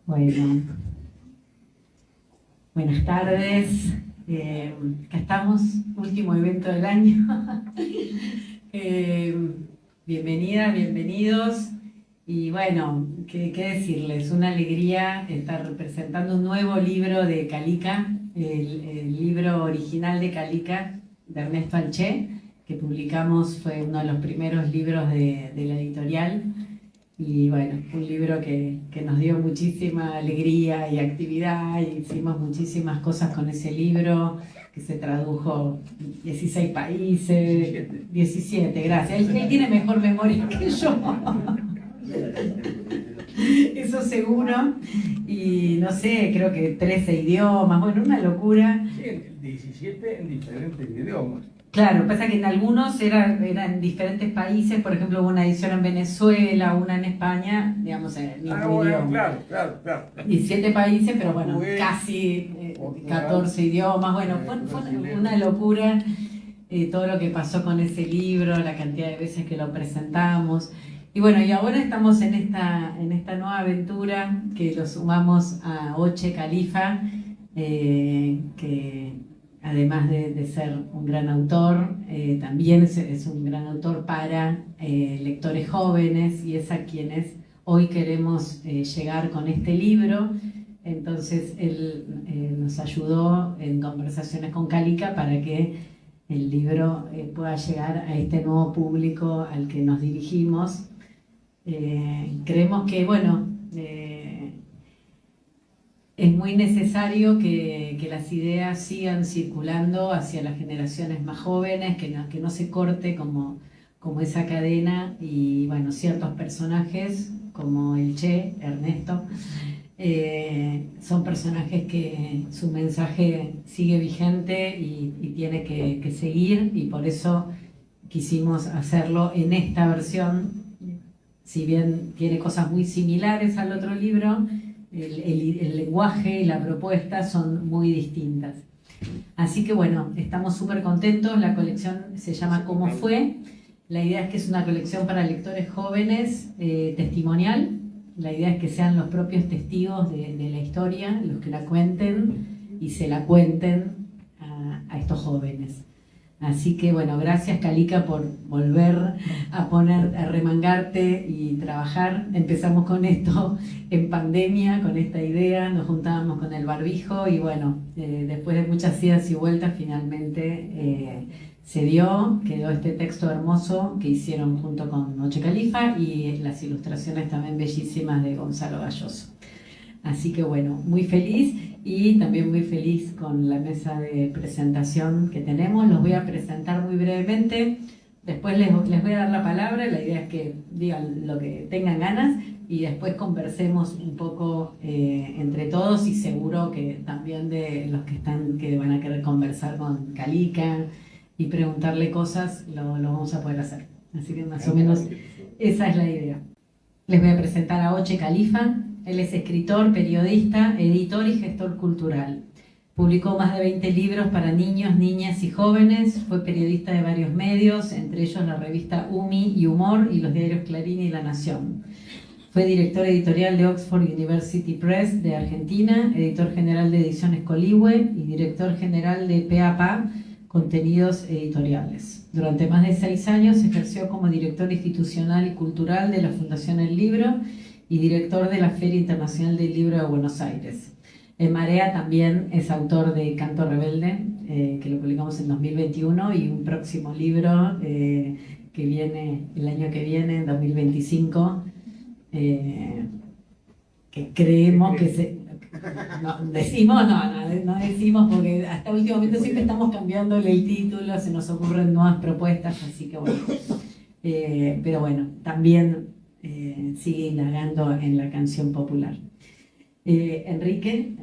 Bueno, buenas tardes. Acá estamos, último evento del año. Bienvenidas, bienvenidos. Y bueno, ¿qué decirles? Una alegría estar presentando un nuevo libro de Calica, el libro original de Calica, de Ernesto Alché, que publicamos, fue uno de los primeros libros de la editorial. Y bueno, un libro que nos dio muchísima alegría y actividad, y hicimos muchísimas cosas con ese libro, que se tradujo en 16 países, 17, gracias. Él tiene mejor memoria que yo, eso seguro, y no sé, creo que 13 idiomas, bueno, una locura. Sí, 17 en diferentes idiomas. Claro, pasa que en algunos eran en diferentes países, por ejemplo, hubo una edición en Venezuela, una en España, digamos, en el mismo idioma. Claro. 17 países, pero bueno, Portugués, casi Portugal, 14 idiomas. Bueno, fue una locura todo lo que pasó con ese libro, la cantidad de veces que lo presentamos. Y bueno, y ahora estamos en esta nueva aventura que lo sumamos a Oche Califa, que además de ser un gran autor, también es un gran autor para lectores jóvenes, y es a quienes hoy queremos llegar con este libro. Entonces él nos ayudó en conversaciones con Calica para que el libro pueda llegar a este nuevo público al que nos dirigimos. Creemos que, bueno, es muy necesario que las ideas sigan circulando hacia las generaciones más jóvenes, que no se corte como esa cadena, y bueno, ciertos personajes como el Che, Ernesto, son personajes que su mensaje sigue vigente y tiene que seguir, y por eso quisimos hacerlo en esta versión. Si bien tiene cosas muy similares al otro libro, el lenguaje y la propuesta son muy distintas. Así que bueno, estamos súper contentos. La colección se llama ¿Cómo fue? La idea es que es una colección para lectores jóvenes, testimonial. La idea es que sean los propios testigos de la historia los que la cuenten y se la cuenten a estos jóvenes. Así que bueno, gracias Calica por volver a remangarte y trabajar. Empezamos con esto en pandemia, con esta idea, nos juntábamos con el barbijo y bueno, después de muchas idas y vueltas finalmente se dio, quedó este texto hermoso que hicieron junto con Oche Califa, y las ilustraciones también bellísimas de Gonzalo Galloso. Así que bueno, muy feliz, y también muy feliz con la mesa de presentación que tenemos. Los voy a presentar muy brevemente, después les voy a dar la palabra. La idea es que digan lo que tengan ganas y después conversemos un poco entre todos, y seguro que también de los que van a querer conversar con Calica y preguntarle cosas, lo vamos a poder hacer. Así que más o menos esa es la idea. Les voy a presentar a Oche Califa. Él es escritor, periodista, editor y gestor cultural. Publicó más de 20 libros para niños, niñas y jóvenes. Fue periodista de varios medios, entre ellos la revista UMI y Humor y los diarios Clarín y La Nación. Fue director editorial de Oxford University Press de Argentina, editor general de Ediciones Coligüe y director general de PAPA, Contenidos Editoriales. Durante más de 6 años ejerció como director institucional y cultural de la Fundación El Libro y director de la Feria Internacional del Libro de Buenos Aires. En Marea también es autor de Canto Rebelde, que lo publicamos en 2021, y un próximo libro que viene el año que viene, en 2025, que creemos que se... No decimos porque hasta último momento siempre estamos cambiándole el título, se nos ocurren nuevas propuestas, así que bueno. Pero bueno, también sigue indagando en la canción popular. Enrique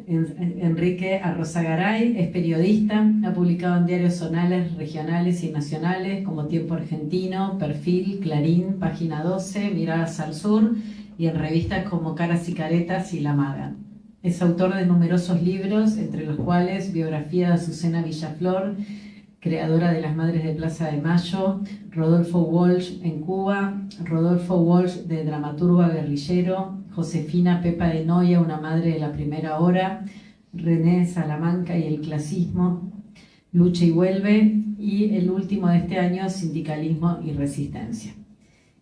Arrozagaray es periodista, ha publicado en diarios zonales, regionales y nacionales como Tiempo Argentino, Perfil, Clarín, Página 12, Miradas al Sur, y en revistas como Caras y Caretas y La Maga. Es autor de numerosos libros, entre los cuales Biografía de Azucena Villaflor, creadora de las Madres de Plaza de Mayo, Rodolfo Walsh en Cuba, Rodolfo Walsh de dramaturgo a guerrillero, Josefina Pepa de Noia, una madre de la primera hora, René Salamanca y el clasismo, Lucha y vuelve, y el último de este año, Sindicalismo y resistencia.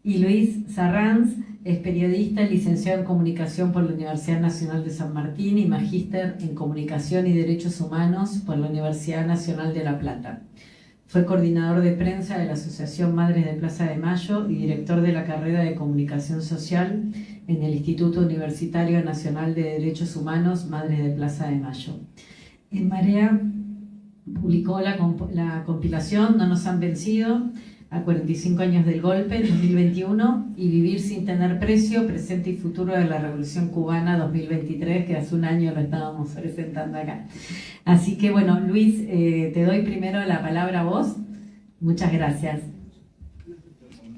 Y Luis Sarranz es periodista, licenciado en Comunicación por la Universidad Nacional de San Martín y magíster en Comunicación y Derechos Humanos por la Universidad Nacional de La Plata. Fue coordinador de prensa de la Asociación Madres de Plaza de Mayo y director de la carrera de Comunicación Social en el Instituto Universitario Nacional de Derechos Humanos Madres de Plaza de Mayo. En Marea publicó la compilación No nos han vencido, a 45 años del golpe, en 2021, y Vivir sin tener precio, presente y futuro de la Revolución Cubana 2023, que hace un año lo estábamos presentando acá. Así que bueno, Luis, te doy primero la palabra a vos. Muchas gracias.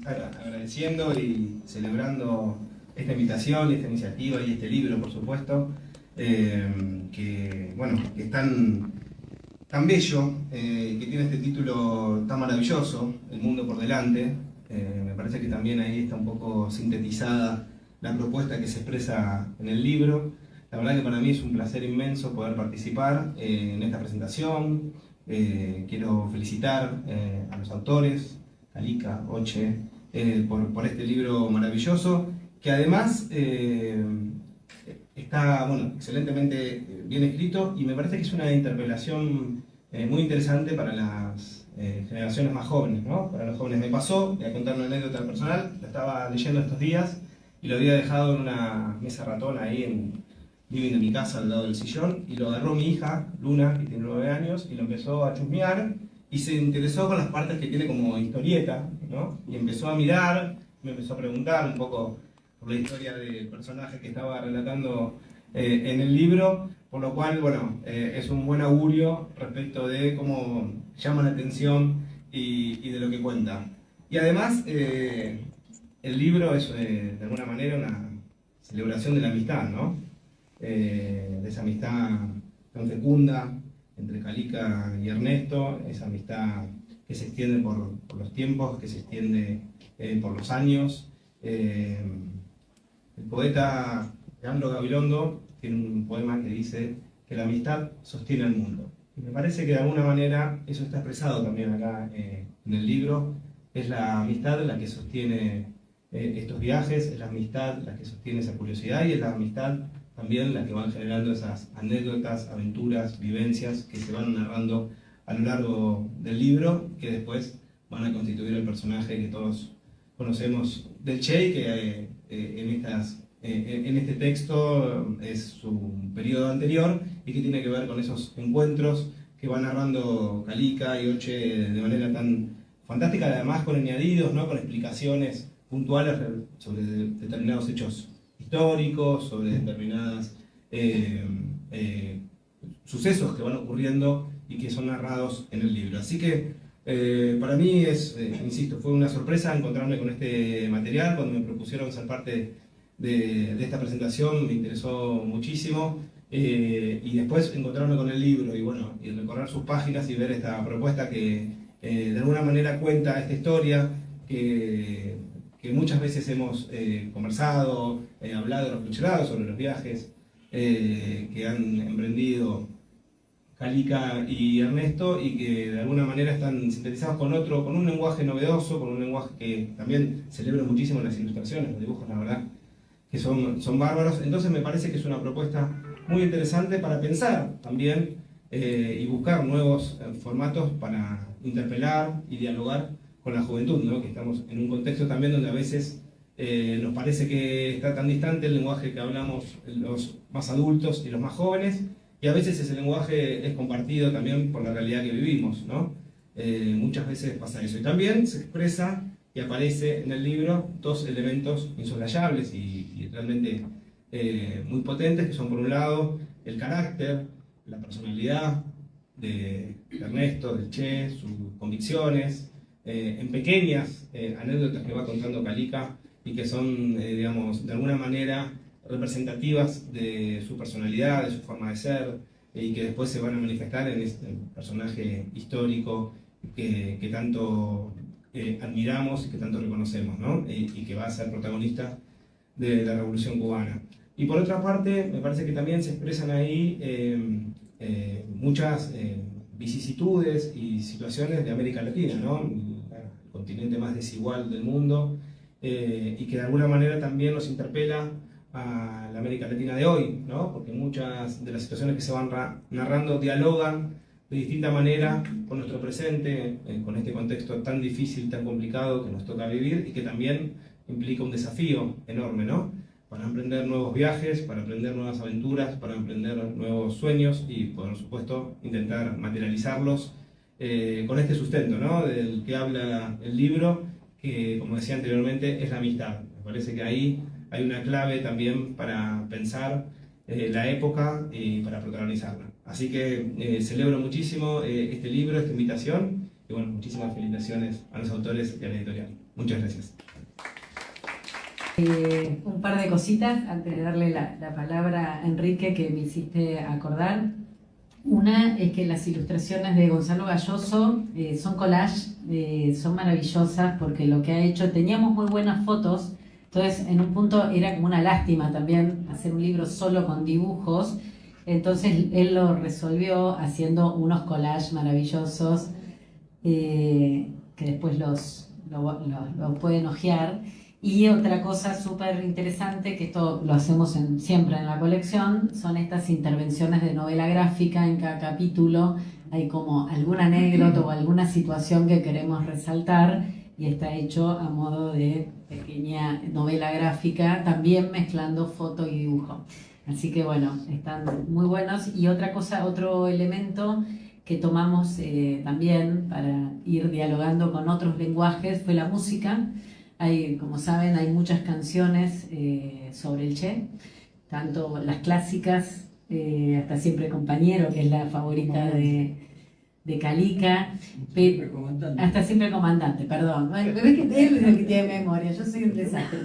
Agradeciendo y celebrando esta invitación, esta iniciativa y este libro, por supuesto, que es tan bello, que tiene este título tan maravilloso, El mundo por delante. Me parece que también ahí está un poco sintetizada la propuesta que se expresa en el libro. La verdad que para mí es un placer inmenso poder participar en esta presentación. Quiero felicitar a los autores, Kalika, Oche, por este libro maravilloso, que además está excelentemente bien escrito, y me parece que es una interpelación muy interesante para las generaciones más jóvenes, ¿no? Para los jóvenes. Me pasó, voy a contar una anécdota personal, lo estaba leyendo estos días y lo había dejado en una mesa ratona ahí en living de mi casa al lado del sillón, y lo agarró mi hija, Luna, que tiene 9 años, y lo empezó a chusmear y se interesó con las partes que tiene como historieta, ¿no? Y empezó a mirar, me empezó a preguntar un poco por la historia del personaje que estaba relatando en el libro, por lo cual, es un buen augurio respecto de cómo llama la atención y de lo que cuenta. Y además, el libro es de alguna manera una celebración de la amistad, ¿no? De esa amistad tan fecunda entre Kalika y Ernesto, esa amistad que se extiende por los tiempos, que se extiende por los años. El poeta Leandro Gabilondo tiene un poema que dice que la amistad sostiene el mundo. Y me parece que de alguna manera eso está expresado también acá en el libro. Es la amistad la que sostiene estos viajes, es la amistad la que sostiene esa curiosidad, y es la amistad también la que van generando esas anécdotas, aventuras, vivencias que se van narrando a lo largo del libro, que después van a constituir el personaje que todos conocemos del Che, que en este texto es su periodo anterior y que tiene que ver con esos encuentros que va narrando Kalika y Oche de manera tan fantástica, además con añadidos, ¿no? Con explicaciones puntuales sobre determinados hechos históricos, sobre determinados sucesos que van ocurriendo y que son narrados en el libro. Así que para mí insisto, fue una sorpresa encontrarme con este material. Cuando me propusieron ser parte de esta presentación me interesó muchísimo, y después encontrarme con el libro y recorrer sus páginas y ver esta propuesta que de alguna manera cuenta esta historia que muchas veces hemos conversado, hablado, reflexionado sobre los viajes que han emprendido Kalika y Ernesto, y que de alguna manera están sintetizados con un lenguaje novedoso, con un lenguaje que también celebro muchísimo en las ilustraciones, los dibujos, la verdad, que son bárbaros. Entonces me parece que es una propuesta muy interesante para pensar también y buscar nuevos formatos para interpelar y dialogar con la juventud, ¿no? Que estamos en un contexto también donde a veces nos parece que está tan distante el lenguaje que hablamos los más adultos y los más jóvenes, y a veces ese lenguaje es compartido también por la realidad que vivimos, ¿no? Muchas veces pasa eso. Y también se expresa y aparece en el libro dos elementos insoslayables y realmente muy potentes, que son, por un lado, el carácter, la personalidad de Ernesto, del Che, sus convicciones, en pequeñas anécdotas que va contando Kalika y que son, digamos, de alguna manera representativas de su personalidad, de su forma de ser, y que después se van a manifestar en este personaje histórico que tanto admiramos y que tanto reconocemos, ¿no? Y que va a ser protagonista de la Revolución Cubana. Y por otra parte, me parece que también se expresan ahí muchas vicisitudes y situaciones de América Latina, ¿no? El continente más desigual del mundo, y que de alguna manera también nos interpela a la América Latina de hoy, ¿no? Porque muchas de las situaciones que se van narrando dialogan de distinta manera con nuestro presente, con este contexto tan difícil, tan complicado que nos toca vivir y que también implica un desafío enorme, ¿no? Para emprender nuevos viajes, para emprender nuevas aventuras, para emprender nuevos sueños y, por supuesto, intentar materializarlos con este sustento, ¿no? Del que habla el libro, que, como decía anteriormente, es la amistad. Me parece que ahí hay una clave también para pensar la época y para protagonizarla. Así que celebro muchísimo este libro, esta invitación, y bueno, muchísimas felicitaciones a los autores y a la editorial. Muchas gracias. Un par de cositas antes de darle la palabra a Enrique, que me hiciste acordar. Una es que las ilustraciones de Gonzalo Galloso son collage, son maravillosas porque lo que ha hecho, teníamos muy buenas fotos, entonces en un punto era como una lástima también hacer un libro solo con dibujos, entonces él lo resolvió haciendo unos collages maravillosos que después lo pueden hojear. Y otra cosa súper interesante, que esto lo hacemos siempre en la colección, son estas intervenciones de novela gráfica. En cada capítulo hay como alguna anécdota o alguna situación que queremos resaltar y está hecho a modo de pequeña novela gráfica, también mezclando foto y dibujo. Así que bueno, están muy buenos. Y otra cosa, otro elemento que tomamos también para ir dialogando con otros lenguajes fue la música. Como saben, hay muchas canciones sobre el Che, tanto las clásicas, Hasta siempre compañero, que es la favorita de Calica, Hasta siempre comandante, perdón. Ves que él es el que tiene memoria, yo soy un desastre.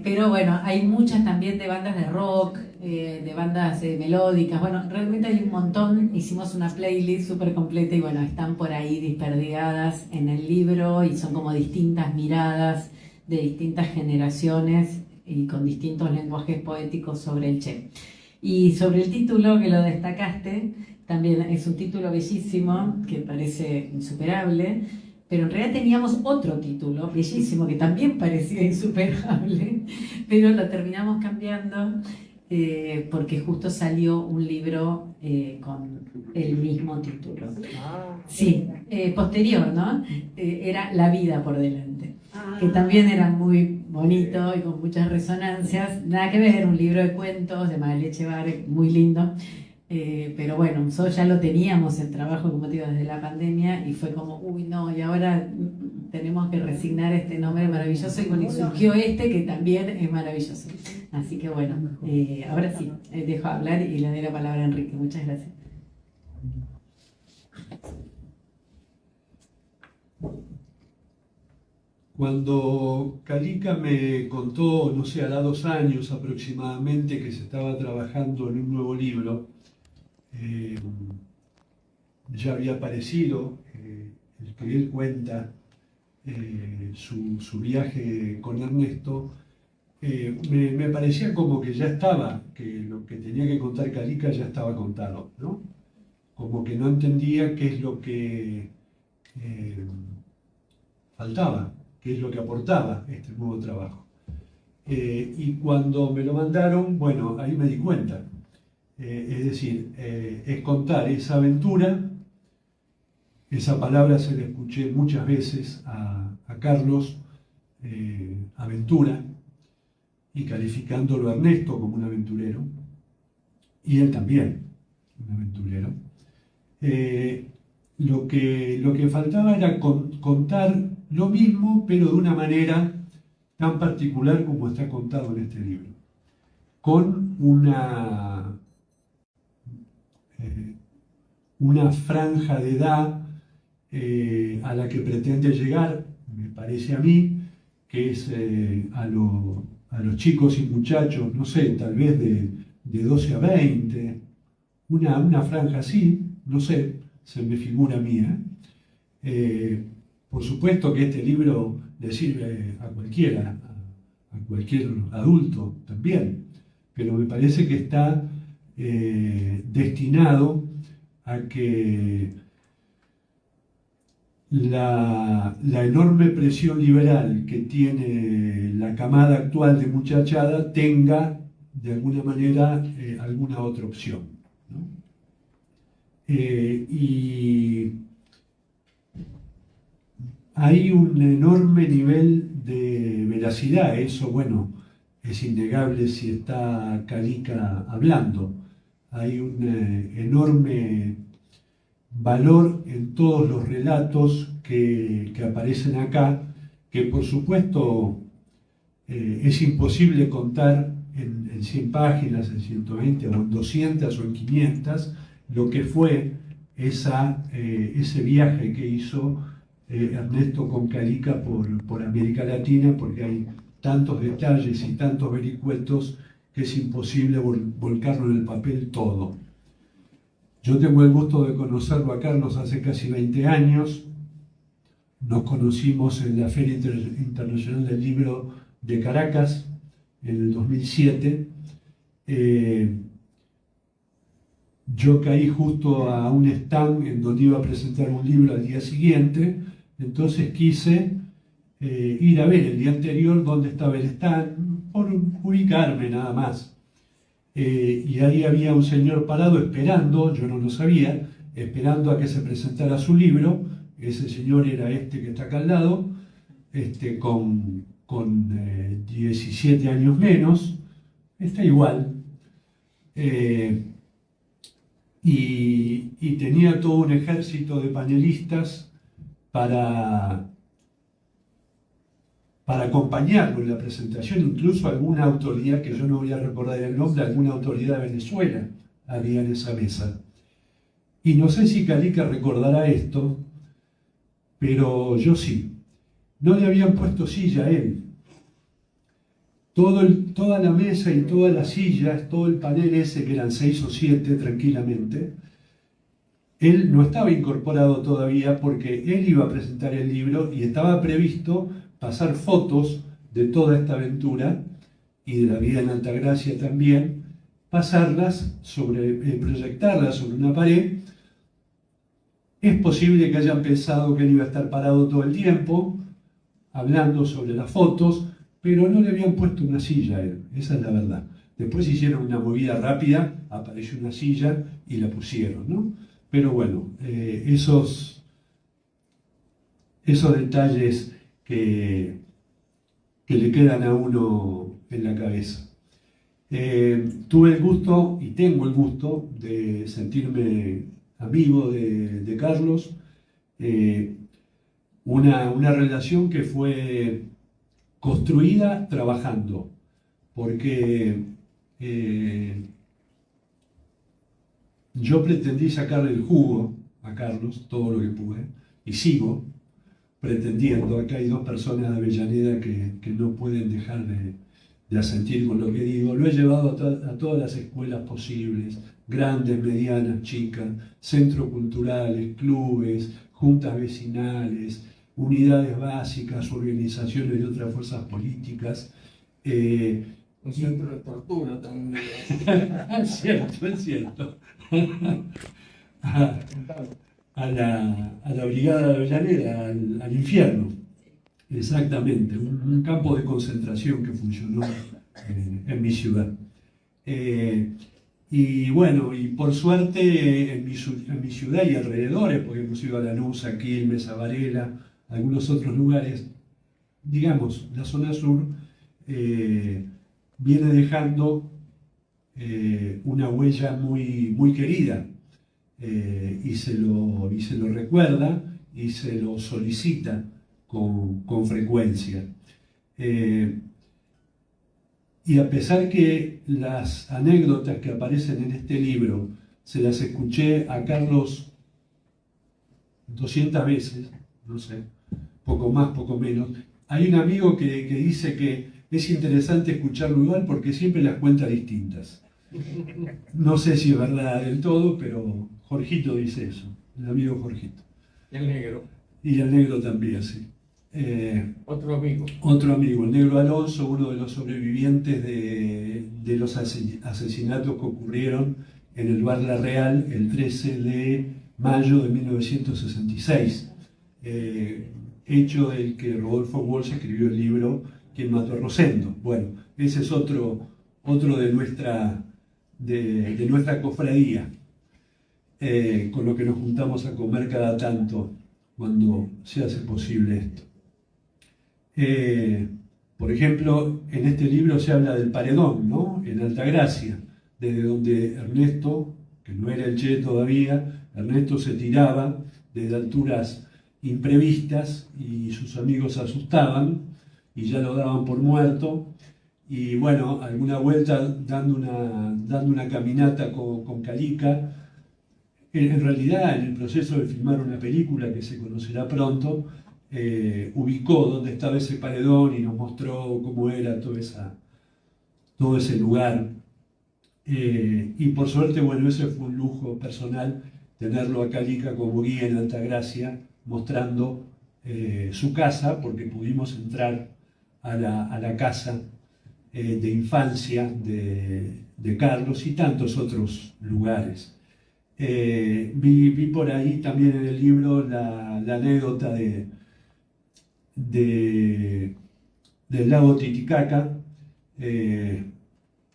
Pero bueno, hay muchas también de bandas de rock, de bandas melódicas. Bueno, realmente hay un montón. Hicimos una playlist súper completa y bueno, están por ahí desperdigadas en el libro y son como distintas miradas de distintas generaciones y con distintos lenguajes poéticos sobre el Che. Y sobre el título, que lo destacaste, también es un título bellísimo que parece insuperable, pero en realidad teníamos otro título bellísimo que también parecía insuperable, pero lo terminamos cambiando porque justo salió un libro con el mismo título. Sí, posterior, ¿no? Era La vida por delante, que también era muy bonito y con muchas resonancias. Nada que ver, un libro de cuentos de Magali Echevarri, muy lindo. Pero bueno, nosotros ya lo teníamos el trabajo, como te digo, desde la pandemia y fue como, uy, no, y ahora tenemos que resignar este nombre maravilloso y bueno, y surgió este que también es maravilloso. Así que bueno, ahora sí, dejo hablar y le doy la palabra a Enrique. Muchas gracias. Cuando Calica me contó, no sé, hará 2 años aproximadamente, que se estaba trabajando en un nuevo libro, ya había aparecido el que él cuenta su viaje con Ernesto, me parecía como que ya estaba, que lo que tenía que contar Calica ya estaba contado, ¿no? Como que no entendía qué es lo que faltaba, qué es lo que aportaba este nuevo trabajo. Y cuando me lo mandaron, bueno, ahí me di cuenta. Es decir, es contar esa aventura. Esa palabra se la escuché muchas veces a Carlos, aventura, y calificándolo a Ernesto como un aventurero, y él también, un aventurero. Lo que faltaba era contar lo mismo, pero de una manera tan particular como está contado en este libro, con una franja de edad a la que pretende llegar, me parece a mí, que es a los chicos y muchachos, no sé, tal vez de 12 a 20, una franja así, no sé, se me figura a mí, Por supuesto que este libro le sirve a cualquiera, a cualquier adulto también, pero me parece que está destinado a que la enorme presión liberal que tiene la camada actual de muchachada tenga de alguna manera alguna otra opción, ¿no? Y hay un enorme nivel de veracidad, eso, bueno, es innegable si está Calica hablando. Hay un enorme valor en todos los relatos que aparecen acá, que por supuesto es imposible contar en 100 páginas, en 120 o en 200 o en 500 lo que fue ese viaje que hizo Ernesto con Calica por América Latina, porque hay tantos detalles y tantos vericuetos que es imposible volcarlo en el papel todo. Yo tengo el gusto de conocerlo a Carlos hace casi 20 años. Nos conocimos en la Feria Internacional del Libro de Caracas en el 2007. Yo caí justo a un stand en donde iba a presentar un libro al día siguiente, entonces quise ir a ver el día anterior dónde estaba el stand, por ubicarme nada más. Y ahí había un señor parado esperando, yo no lo sabía, esperando a que se presentara su libro. Ese señor era este que está acá al lado, con 17 años menos, está igual. Y tenía todo un ejército de panelistas para acompañarlo en la presentación, incluso alguna autoridad, que yo no voy a recordar el nombre, alguna autoridad de Venezuela había en esa mesa. Y no sé si Calica recordará esto, pero yo sí. No le habían puesto silla a él. Toda la mesa y todas las sillas, todo el panel ese, que eran 6 o 7 tranquilamente, él no estaba incorporado todavía porque él iba a presentar el libro y estaba previsto pasar fotos de toda esta aventura y de la vida en Altagracia también, pasarlas proyectarlas sobre una pared. Es posible que hayan pensado que él iba a estar parado todo el tiempo, hablando sobre las fotos, pero no le habían puesto una silla a él, esa es la verdad. Después hicieron una movida rápida, apareció una silla y la pusieron, ¿no? Pero bueno, esos detalles que le quedan a uno en la cabeza. Tuve el gusto y tengo el gusto de sentirme amigo de Carlos, una relación que fue construida trabajando, porque yo pretendí sacarle el jugo a Carlos, todo lo que pude, y sigo pretendiendo. Acá hay 2 personas de Avellaneda que no pueden dejar de asentir con lo que digo. Lo he llevado a todas las escuelas posibles, grandes, medianas, chicas, centros culturales, clubes, juntas vecinales, unidades básicas, organizaciones de otras fuerzas políticas. Un centro de tortura también. Es cierto. A la brigada de Avellaneda, al infierno. Exactamente, un campo de concentración que funcionó en mi ciudad. Y bueno, y por suerte en mi ciudad y alrededores, porque hemos ido a Lanús, a Quilmes, a Varela, a algunos otros lugares, digamos, la zona sur viene dejando una huella muy, muy querida, y se lo recuerda y se lo solicita con frecuencia. Y a pesar que las anécdotas que aparecen en este libro se las escuché a Carlos 200 veces, no sé, poco más, poco menos, hay un amigo que dice que es interesante escucharlo igual porque siempre las cuenta distintas. No sé si es verdad del todo, pero Jorgito dice eso, el amigo Jorgito. El negro. Y el negro también, sí. Otro amigo. Otro amigo, el negro Alonso, uno de los sobrevivientes de los asesinatos que ocurrieron en el Bar La Real el 13 de mayo de 1966. Hecho del que Rodolfo Walsh escribió el libro ¿Quién mató a Rosendo? Bueno, ese es otro de nuestra cofradía, con lo que nos juntamos a comer cada tanto cuando se hace posible esto. Por ejemplo, en este libro se habla del Paredón, ¿no? En Altagracia, desde donde Ernesto, que no era el Che todavía, Ernesto se tiraba desde alturas imprevistas y sus amigos se asustaban y ya lo daban por muerto. Y bueno, alguna vuelta dando una caminata con Calica, en realidad en el proceso de filmar una película que se conocerá pronto, ubicó dónde estaba ese paredón y nos mostró cómo era todo ese lugar. Y por suerte, bueno, ese fue un lujo personal, tenerlo a Calica como guía en Altagracia, mostrando su casa, porque pudimos entrar a la casa de infancia de Carlos y tantos otros lugares. Vi por ahí también en el libro la anécdota del lago Titicaca.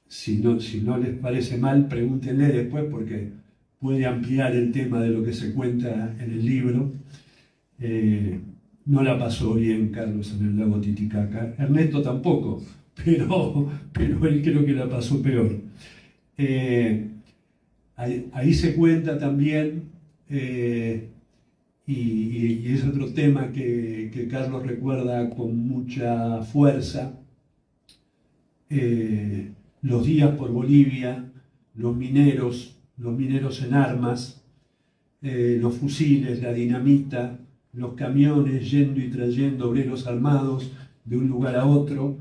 Si no les parece mal, pregúntenle después porque puede ampliar el tema de lo que se cuenta en el libro. No la pasó bien Carlos en el lago Titicaca, Ernesto tampoco, pero él creo que la pasó peor. Ahí se cuenta también, y es otro tema que Carlos recuerda con mucha fuerza, los días por Bolivia, los mineros en armas, los fusiles, la dinamita, los camiones yendo y trayendo obreros armados de un lugar a otro,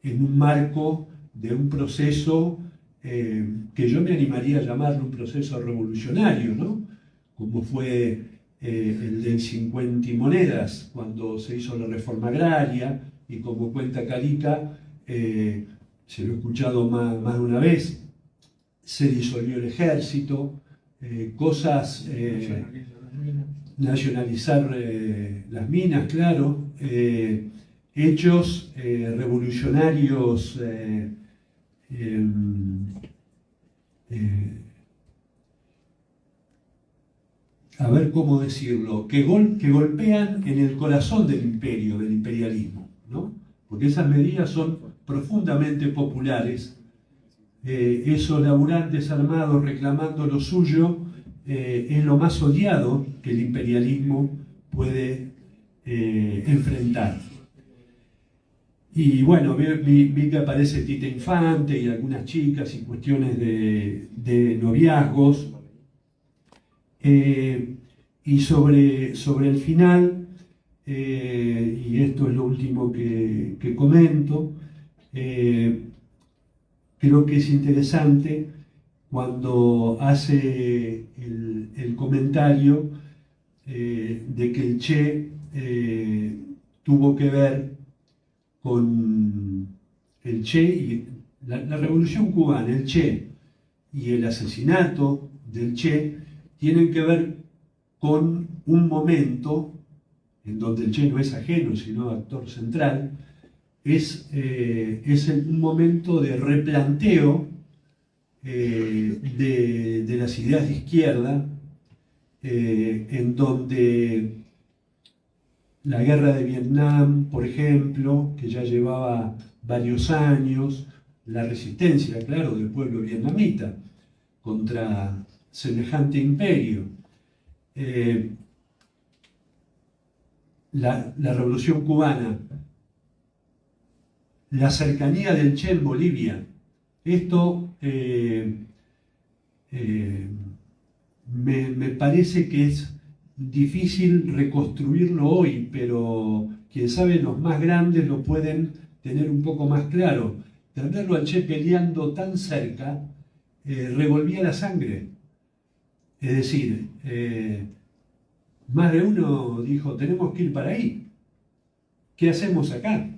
en un marco de un proceso que yo me animaría a llamarlo un proceso revolucionario, ¿no? Como fue el del 50 y monedas, cuando se hizo la reforma agraria, y como cuenta Calica, se lo he escuchado más de una vez, se disolvió el ejército, cosas, nacionalizar las minas, claro, hechos revolucionarios a ver cómo decirlo, que golpean en el corazón del imperio, del imperialismo, ¿no? Porque esas medidas son profundamente populares. Esos laburantes armados reclamando lo suyo es lo más odiado que el imperialismo puede enfrentar. Y bueno, vi que aparece Tita Infante y algunas chicas y cuestiones de noviazgos. Y sobre el final, y esto es lo último que comento, creo que es interesante cuando hace el comentario de que el Che tuvo que ver con el Che y la Revolución Cubana, el Che y el asesinato del Che tienen que ver con un momento en donde el Che no es ajeno, sino actor central. Es un momento de replanteo de las ideas de izquierda, en donde la guerra de Vietnam, por ejemplo, que ya llevaba varios años, la resistencia, claro, del pueblo vietnamita contra semejante imperio, la Revolución Cubana, la cercanía del Che en Bolivia. Esto me parece que es difícil reconstruirlo hoy, pero quién sabe, los más grandes lo pueden tener un poco más claro. Tenerlo al Che peleando tan cerca revolvía la sangre. Es decir, más de uno dijo, tenemos que ir para ahí. ¿Qué hacemos acá?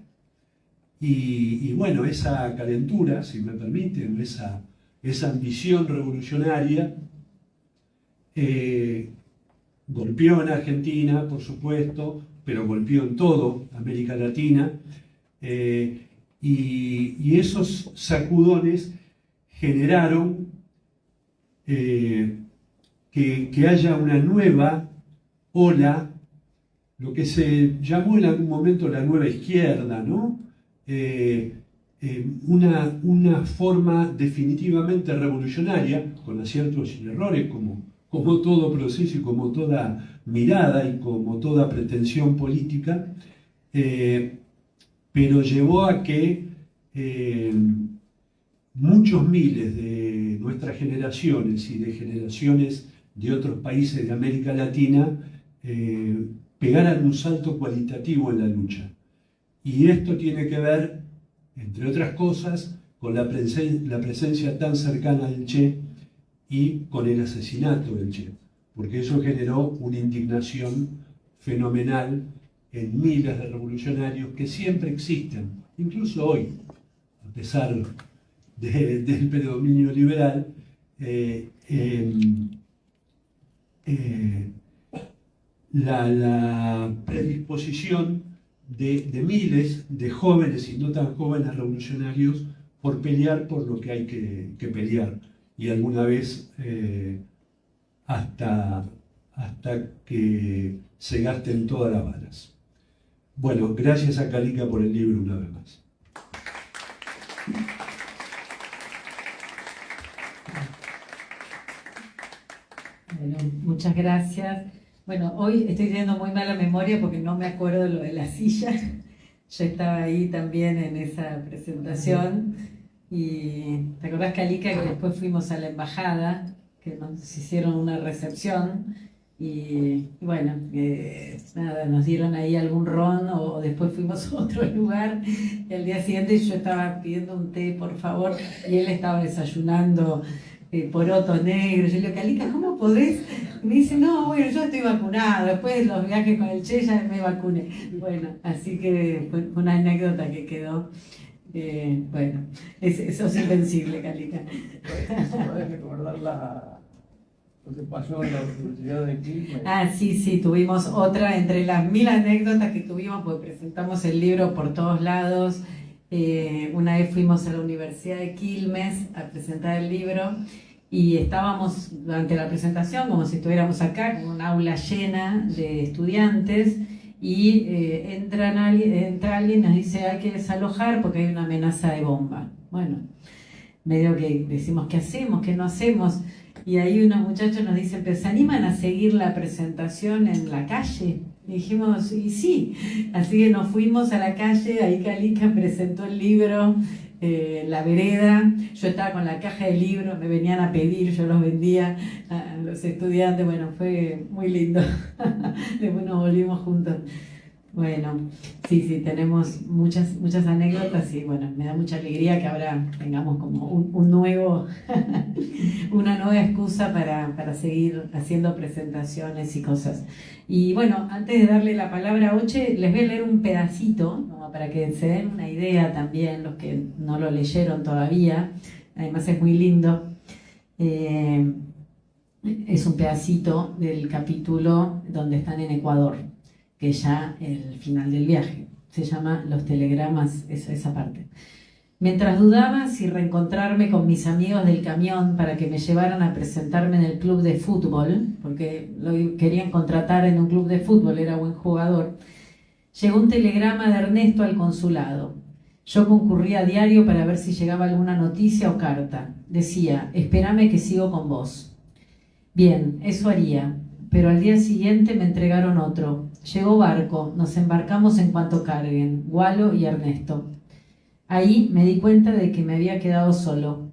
Y bueno, esa calentura, si me permiten, esa ambición revolucionaria, golpeó en Argentina, por supuesto, pero golpeó en todo América Latina, y esos sacudones generaron que haya una nueva ola, lo que se llamó en algún momento la nueva izquierda, ¿no? Una forma definitivamente revolucionaria, con aciertos y errores, como todo proceso y como toda mirada y como toda pretensión política, pero llevó a que muchos miles de nuestras generaciones y de generaciones de otros países de América Latina pegaran un salto cualitativo en la lucha. Y esto tiene que ver, entre otras cosas, con la presencia tan cercana del Che y con el asesinato del Che, porque eso generó una indignación fenomenal en miles de revolucionarios que siempre existen, incluso hoy, a pesar del predominio liberal. La predisposición de miles de jóvenes y no tan jóvenes revolucionarios por pelear por lo que hay que pelear, y alguna vez hasta que se gasten todas las balas. Bueno, gracias a Calica por el libro una vez más. Bueno, muchas gracias. Bueno, hoy estoy teniendo muy mala memoria porque no me acuerdo lo de la silla. Yo estaba ahí también en esa presentación. Y ¿te acordás, Calica, que después fuimos a la embajada, que nos hicieron una recepción? Y bueno, nada, nos dieron ahí algún ron o después fuimos a otro lugar. Y al día siguiente yo estaba pidiendo un té, por favor, y él estaba desayunando porotos negros. Yo le digo, Calica, ¿cómo podés? Y me dice, no, bueno, yo estoy vacunado, después de los viajes con el Che ya me vacuné. Bueno, así que fue una anécdota que quedó. Bueno, eso es invencible, Calica. ¿Puedes recordar lo que pasó en la Universidad de Quilmes? Ah, sí, tuvimos otra entre las 1000 anécdotas que tuvimos, porque presentamos el libro por todos lados. Una vez fuimos a la Universidad de Quilmes a presentar el libro y estábamos durante la presentación como si estuviéramos acá, con un aula llena de estudiantes, y entra alguien y nos dice hay que desalojar porque hay una amenaza de bomba. Bueno, medio que decimos ¿qué hacemos? ¿Qué no hacemos? Y ahí unos muchachos nos dicen, ¿pero se animan a seguir la presentación en la calle? Y dijimos, y sí. Así que nos fuimos a la calle, ahí Calica presentó el libro, La Vereda. Yo estaba con la caja de libros, me venían a pedir, yo los vendía a los estudiantes. Bueno, fue muy lindo. Después nos volvimos juntos. Bueno, sí, tenemos muchas anécdotas y bueno, me da mucha alegría que ahora tengamos como un nuevo, una nueva excusa para seguir haciendo presentaciones y cosas. Y bueno, antes de darle la palabra a Oche, les voy a leer un pedacito, como para que se den una idea también, los que no lo leyeron todavía. Además es muy lindo. Es un pedacito del capítulo donde están en Ecuador, que ya el final del viaje. Se llama Los telegramas, esa parte. Mientras dudaba si reencontrarme con mis amigos del camión para que me llevaran a presentarme en el club de fútbol, porque lo querían contratar en un club de fútbol, era buen jugador, llegó un telegrama de Ernesto al consulado. Yo concurría a diario para ver si llegaba alguna noticia o carta. Decía, espérame que sigo con vos. Bien, eso haría. Pero al día siguiente me entregaron otro. Llegó barco, nos embarcamos en cuanto carguen, Gualo y Ernesto. Ahí me di cuenta de que me había quedado solo.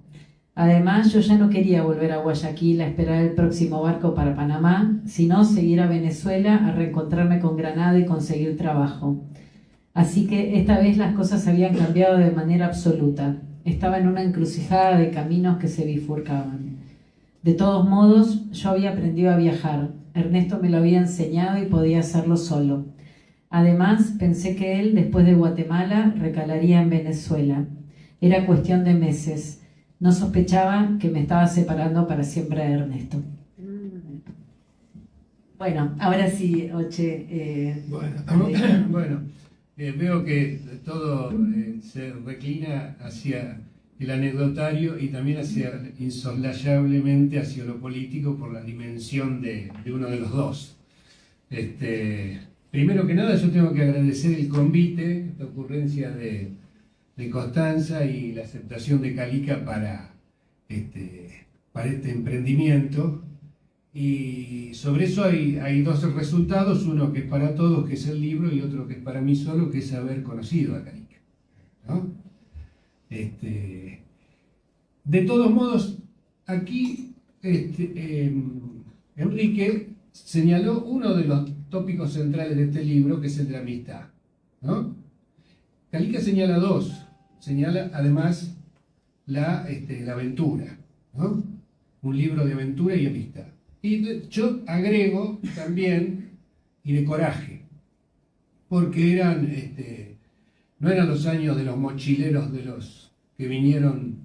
Además, yo ya no quería volver a Guayaquil a esperar el próximo barco para Panamá, sino seguir a Venezuela a reencontrarme con Granada y conseguir trabajo. Así que esta vez las cosas habían cambiado de manera absoluta. Estaba en una encrucijada de caminos que se bifurcaban. De todos modos, yo había aprendido a viajar, Ernesto me lo había enseñado y podía hacerlo solo. Además, pensé que él, después de Guatemala, recalaría en Venezuela. Era cuestión de meses. No sospechaba que me estaba separando para siempre de Ernesto. Bueno, ahora sí, Oche. Veo que todo se reclina hacia el anecdotario y también insoslayablemente hacia lo político por la dimensión de uno de los dos. Primero que nada, yo tengo que agradecer el convite, la ocurrencia de Constanza y la aceptación de Calica para este emprendimiento. Y sobre eso hay dos resultados, uno que es para todos, que es el libro, y otro que es para mí solo, que es haber conocido a Calica, ¿no? De todos modos, aquí Enrique señaló uno de los tópicos centrales de este libro, que es el de la amistad, ¿no? Calica señala dos, señala además la aventura, ¿no? Un libro de aventura y amistad. Y yo agrego también, y de coraje, porque no eran los años de los mochileros de los que vinieron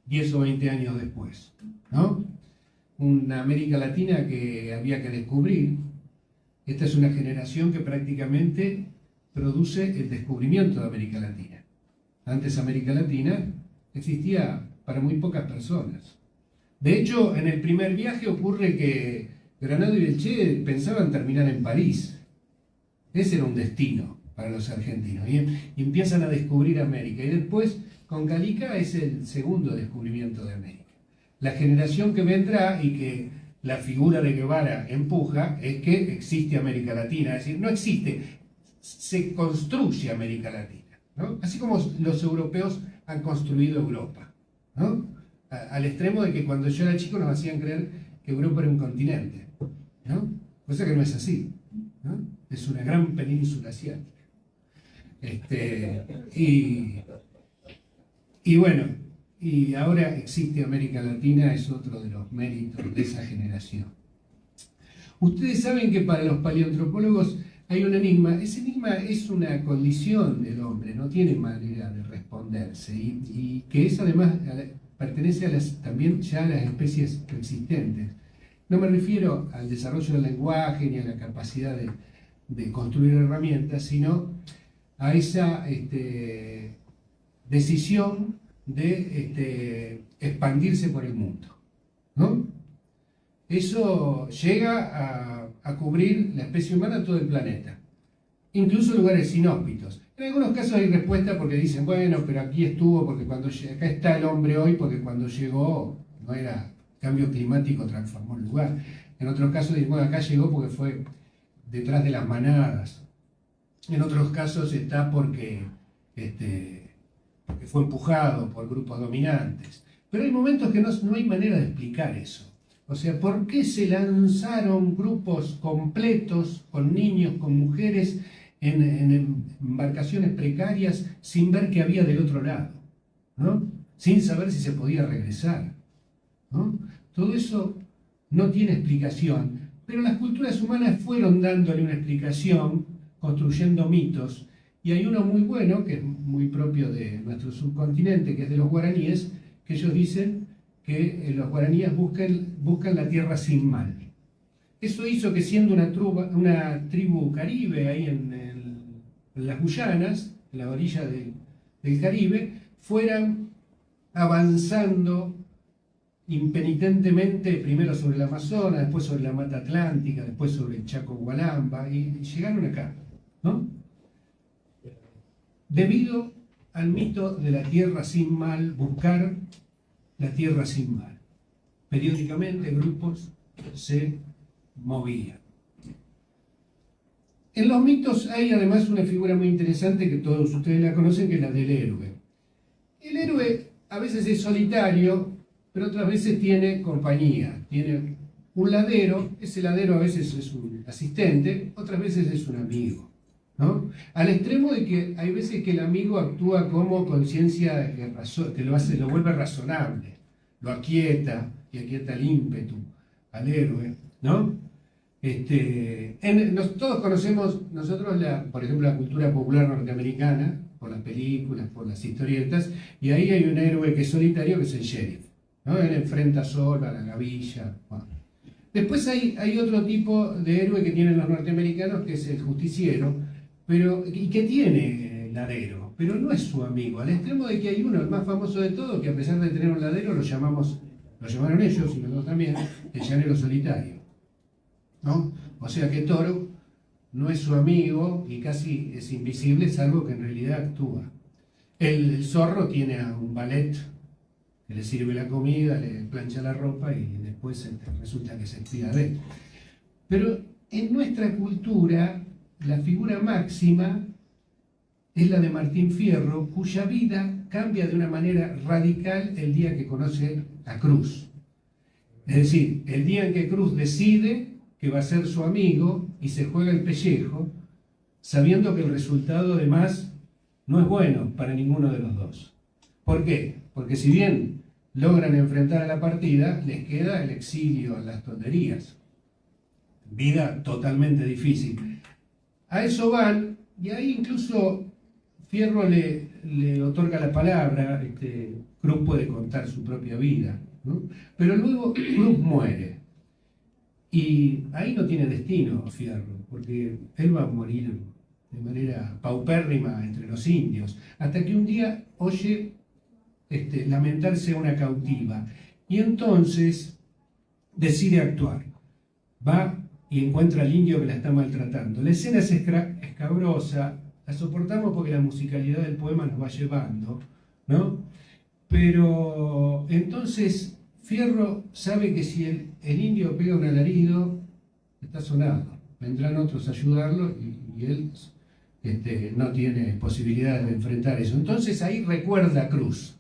10 o 20 años después, ¿no? Una América Latina que había que descubrir. Esta es una generación que prácticamente produce el descubrimiento de América Latina. Antes América Latina existía para muy pocas personas. De hecho, en el primer viaje ocurre que Granados y el Che pensaban terminar en París. Ese era un destino para los argentinos. Y empiezan a descubrir América. Y después, con Calica, es el segundo descubrimiento de América. La generación que vendrá y que la figura de Guevara empuja es que existe América Latina. Es decir, no existe, se construye América Latina, ¿no? Así como los europeos han construido Europa, ¿no? Al extremo de que cuando yo era chico nos hacían creer que Europa era un continente, ¿no? Cosa que no es así, ¿no? Es una gran península asiática. Y bueno, y ahora existe América Latina, es otro de los méritos de esa generación. Ustedes saben que para los paleoantropólogos hay un enigma. Ese enigma es una condición del hombre, no tiene manera de responderse, y que es además pertenece también ya a las especies existentes. No me refiero al desarrollo del lenguaje ni a la capacidad de construir herramientas, sino a esa decisión de expandirse por el mundo, ¿no? Eso llega a cubrir la especie humana todo el planeta, incluso lugares inhóspitos. En algunos casos hay respuesta porque dicen, bueno, pero aquí estuvo, porque acá está el hombre hoy, porque cuando llegó no era cambio climático, transformó el lugar. En otros casos dicen, bueno, acá llegó porque fue detrás de las manadas. En otros casos está porque fue empujado por grupos dominantes. Pero hay momentos que no hay manera de explicar eso. O sea, ¿por qué se lanzaron grupos completos con niños, con mujeres, en embarcaciones precarias sin ver qué había del otro lado, ¿no? Sin saber si se podía regresar, ¿no? Todo eso no tiene explicación, pero las culturas humanas fueron dándole una explicación, construyendo mitos, y hay uno muy bueno, que es muy propio de nuestro subcontinente, que es de los guaraníes, que ellos dicen que los guaraníes buscan la tierra sin mal. Eso hizo que, siendo una tribu caribe ahí en las Guyanas, en la orilla del Caribe, fueran avanzando impenitentemente, primero sobre el Amazonas, después sobre la Mata Atlántica, después sobre el Chaco Gualamba, y llegaron acá, ¿no? Debido al mito de la tierra sin mal, buscar la tierra sin mal. Periódicamente grupos se movían. En los mitos hay además una figura muy interesante que todos ustedes la conocen, que es la del héroe. El héroe a veces es solitario, pero otras veces tiene compañía. Tiene un ladero, ese ladero a veces es un asistente, otras veces es un amigo, ¿no? Al extremo de que hay veces que el amigo actúa como conciencia que lo vuelve razonable, lo aquieta y aquieta el ímpetu al héroe, ¿no? Todos conocemos nosotros, por ejemplo, la cultura popular norteamericana, por las películas, por las historietas, y ahí hay un héroe que es solitario, que es el sheriff, ¿no? Él enfrenta solo a la gavilla. Bueno. Después hay otro tipo de héroe que tienen los norteamericanos, que es el justiciero, y que tiene ladero, pero no es su amigo, al extremo de que hay uno, el más famoso de todos, que a pesar de tener un ladero, lo llamaron ellos, y nosotros también, el llanero solitario, ¿no? O sea que Toro no es su amigo y casi es invisible, salvo que en realidad actúa. El zorro tiene a un valet que le sirve la comida, le plancha la ropa y después resulta que se espía de él. Pero en nuestra cultura, la figura máxima es la de Martín Fierro, cuya vida cambia de una manera radical el día que conoce a Cruz. Es decir, el día en que Cruz decide que va a ser su amigo y se juega el pellejo, sabiendo que el resultado además no es bueno para ninguno de los dos. ¿Por qué? Porque si bien logran enfrentar a la partida, les queda el exilio, las tonterías. Vida totalmente difícil. A eso van, y ahí incluso Fierro le otorga la palabra, Cruz puede contar su propia vida, ¿no? Pero luego Cruz muere. Y ahí no tiene destino Fierro, porque él va a morir de manera paupérrima entre los indios, hasta que un día oye lamentarse a una cautiva, y entonces decide actuar. Va y encuentra al indio que la está maltratando. La escena es escabrosa, la soportamos porque la musicalidad del poema nos va llevando, ¿no? Pero entonces Fierro sabe que si el indio pega un alarido, está sonado. Vendrán otros a ayudarlo y él no tiene posibilidades de enfrentar eso. Entonces ahí recuerda a Cruz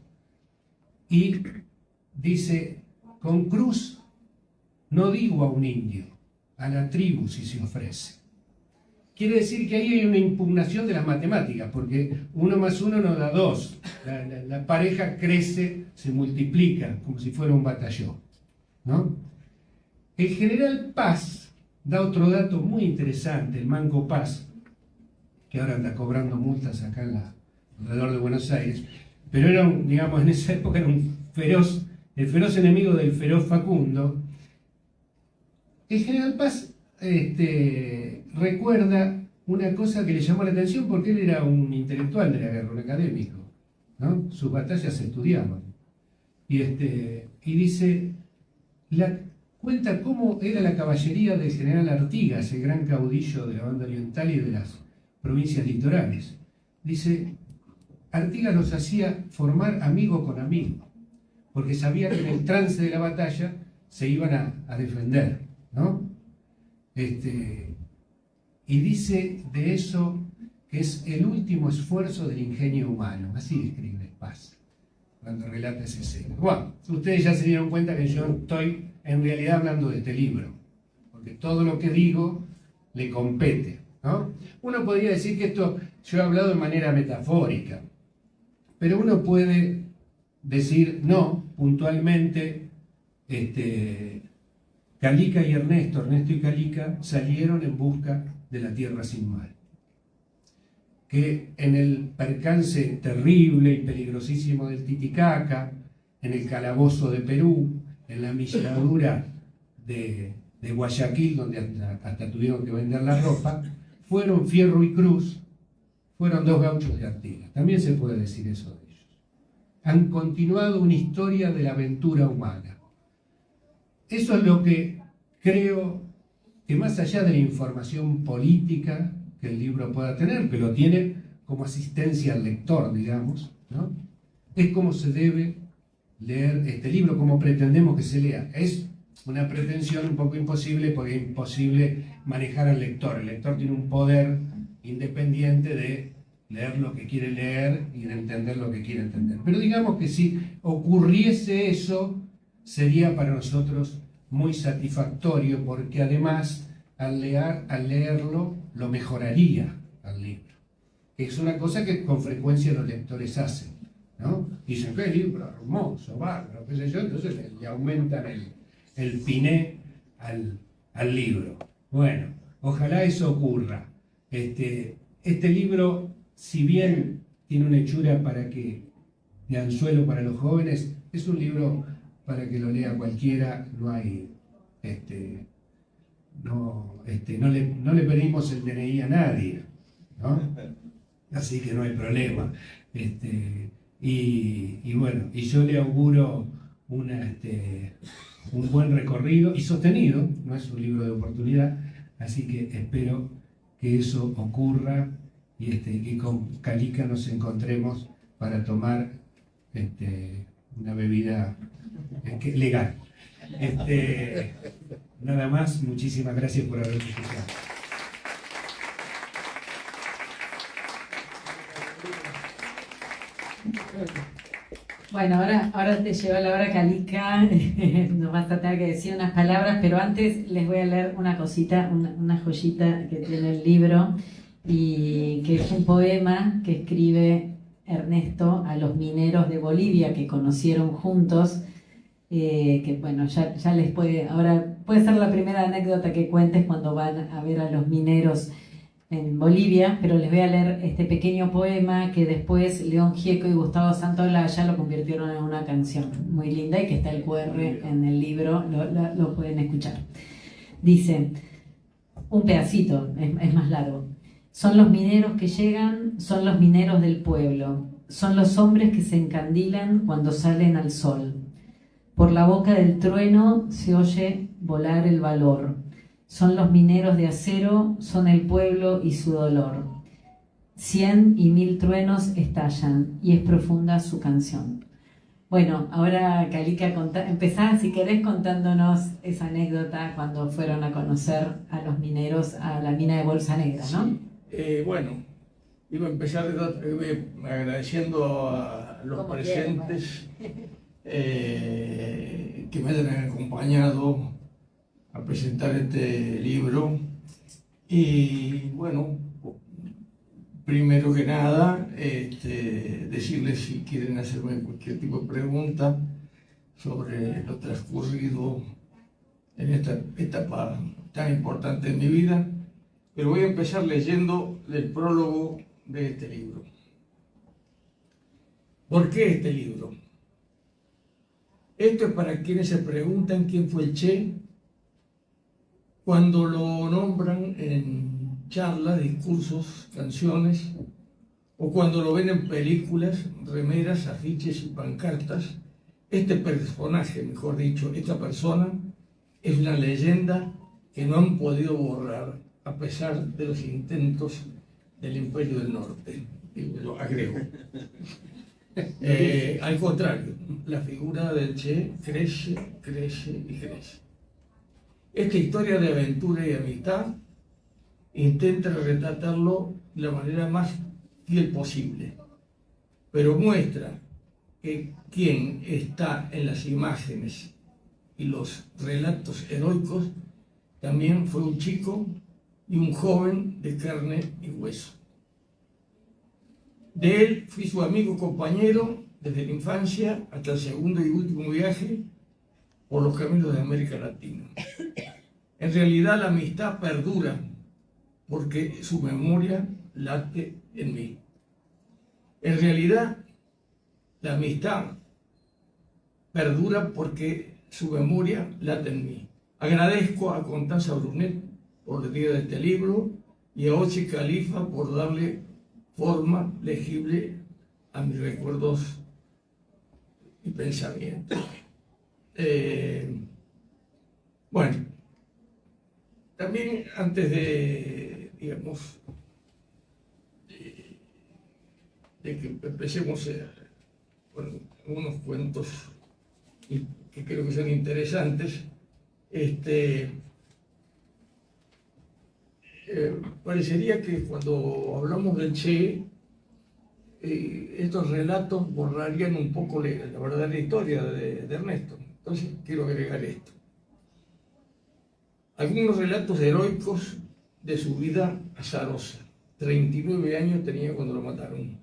y dice, con Cruz no digo a un indio, a la tribu si se ofrece. Quiere decir que ahí hay una impugnación de las matemáticas, porque 1 más 1 no da 2. La pareja crece, se multiplica, como si fuera un batallón, ¿no? El general Paz da otro dato muy interesante, el Manco Paz, que ahora anda cobrando multas acá alrededor de Buenos Aires, pero era digamos, en esa época era el feroz enemigo del feroz Facundo. El general Paz recuerda una cosa que le llamó la atención porque él era un intelectual de la guerra, un académico, ¿no? Sus batallas se estudiaban. Y dice, cuenta cómo era la caballería del general Artigas, el gran caudillo de la banda oriental y de las provincias litorales. Dice, Artigas los hacía formar amigo con amigo, porque sabía que en el trance de la batalla se iban a defender, ¿no? Y dice de eso que es el último esfuerzo del ingenio humano. Así describe Paz cuando relata esa escena. Bueno, ustedes ya se dieron cuenta que yo estoy en realidad hablando de este libro, porque todo lo que digo le compete, ¿no? Uno podría decir que esto yo he hablado de manera metafórica, pero uno puede decir, no, puntualmente, Calica y Ernesto y Calica salieron en busca de la tierra sin mar. Que en el percance terrible y peligrosísimo del Titicaca, en el calabozo de Perú, en la milladura de Guayaquil, donde hasta tuvieron que vender la ropa, fueron Fierro y Cruz, fueron 2 gauchos de Artigas. También se puede decir eso de ellos. Han continuado una historia de la aventura humana. Eso es lo que creo que más allá de la información política que el libro pueda tener, que lo tiene como asistencia al lector, digamos, ¿no? Es como se debe leer este libro, como pretendemos que se lea. Es una pretensión un poco imposible, porque es imposible manejar al lector. El lector tiene un poder independiente de leer lo que quiere leer y de entender lo que quiere entender. Pero digamos que si ocurriese eso, sería para nosotros muy satisfactorio, porque además al leerlo lo mejoraría al libro. Es una cosa que con frecuencia los lectores hacen, ¿no? Dicen, qué libro hermoso, bárbaro, qué sé yo, entonces le aumentan el piné al libro. Bueno, ojalá eso ocurra. Este libro, si bien tiene una hechura de anzuelo para los jóvenes, es un libro para que lo lea cualquiera. No hay, no le pedimos el DNI a nadie, ¿no? Así que no hay problema. Y bueno, y yo le auguro un buen recorrido y sostenido, no es un libro de oportunidad, así que espero que eso ocurra y con Calica nos encontremos para tomar una bebida legal. Nada más, muchísimas gracias por haberme escuchado. Bueno, ahora te lleva la hora Calica, nos vas a tener que decir unas palabras, pero antes les voy a leer una cosita, una joyita que tiene el libro, y que es un poema que escribe Ernesto a los mineros de Bolivia que conocieron juntos, que bueno, ya les ahora puede ser la primera anécdota que cuentes cuando van a ver a los mineros en Bolivia, pero les voy a leer este pequeño poema que después León Gieco y Gustavo Santaolalla ya lo convirtieron en una canción muy linda y que está el QR en el libro, lo pueden escuchar. Dice, un pedacito, es más largo. Son los mineros que llegan, son los mineros del pueblo, son los hombres que se encandilan cuando salen al sol. Por la boca del trueno se oye volar el valor. Son los mineros de acero, son el pueblo y su dolor. 100 y 1000 truenos estallan y es profunda su canción. Bueno, ahora Calica, empezá si querés contándonos esa anécdota cuando fueron a conocer a los mineros a la mina de Bolsa Negra, ¿no? Sí. Bueno, iba a empezar agradeciendo a los presentes que me hayan acompañado a presentar este libro. Y bueno, primero que nada, decirles si quieren hacerme cualquier tipo de pregunta sobre lo transcurrido en esta etapa tan importante de mi vida, pero voy a empezar leyendo el prólogo de este libro. ¿Por qué este libro? Esto es para quienes se preguntan quién fue el Che cuando lo nombran en charlas, discursos, canciones, o cuando lo ven en películas, remeras, afiches y pancartas. Este personaje, mejor dicho, esta persona, es una leyenda que no han podido borrar a pesar de los intentos del Imperio del Norte. Y lo agrego. Al contrario, la figura del Che crece, crece y crece. Esta historia de aventura y amistad intenta retratarlo de la manera más fiel posible, pero muestra que quien está en las imágenes y los relatos heroicos también fue un chico y un joven de carne y hueso. De él fui su amigo compañero desde la infancia hasta el segundo y último viaje por los caminos de América Latina. En realidad la amistad perdura porque su memoria late en mí. En realidad la amistad perdura porque su memoria late en mí. Agradezco a Constanza Brunet por la idea de este libro y a Ochi Califa por darle forma legible a mis recuerdos y pensamientos. Bueno, también antes de, digamos, de que empecemos con unos cuentos que creo que son interesantes, parecería que cuando hablamos del Che, estos relatos borrarían un poco la verdadera historia de Ernesto. Entonces quiero agregar esto. Algunos relatos heroicos de su vida azarosa. 39 años tenía cuando lo mataron.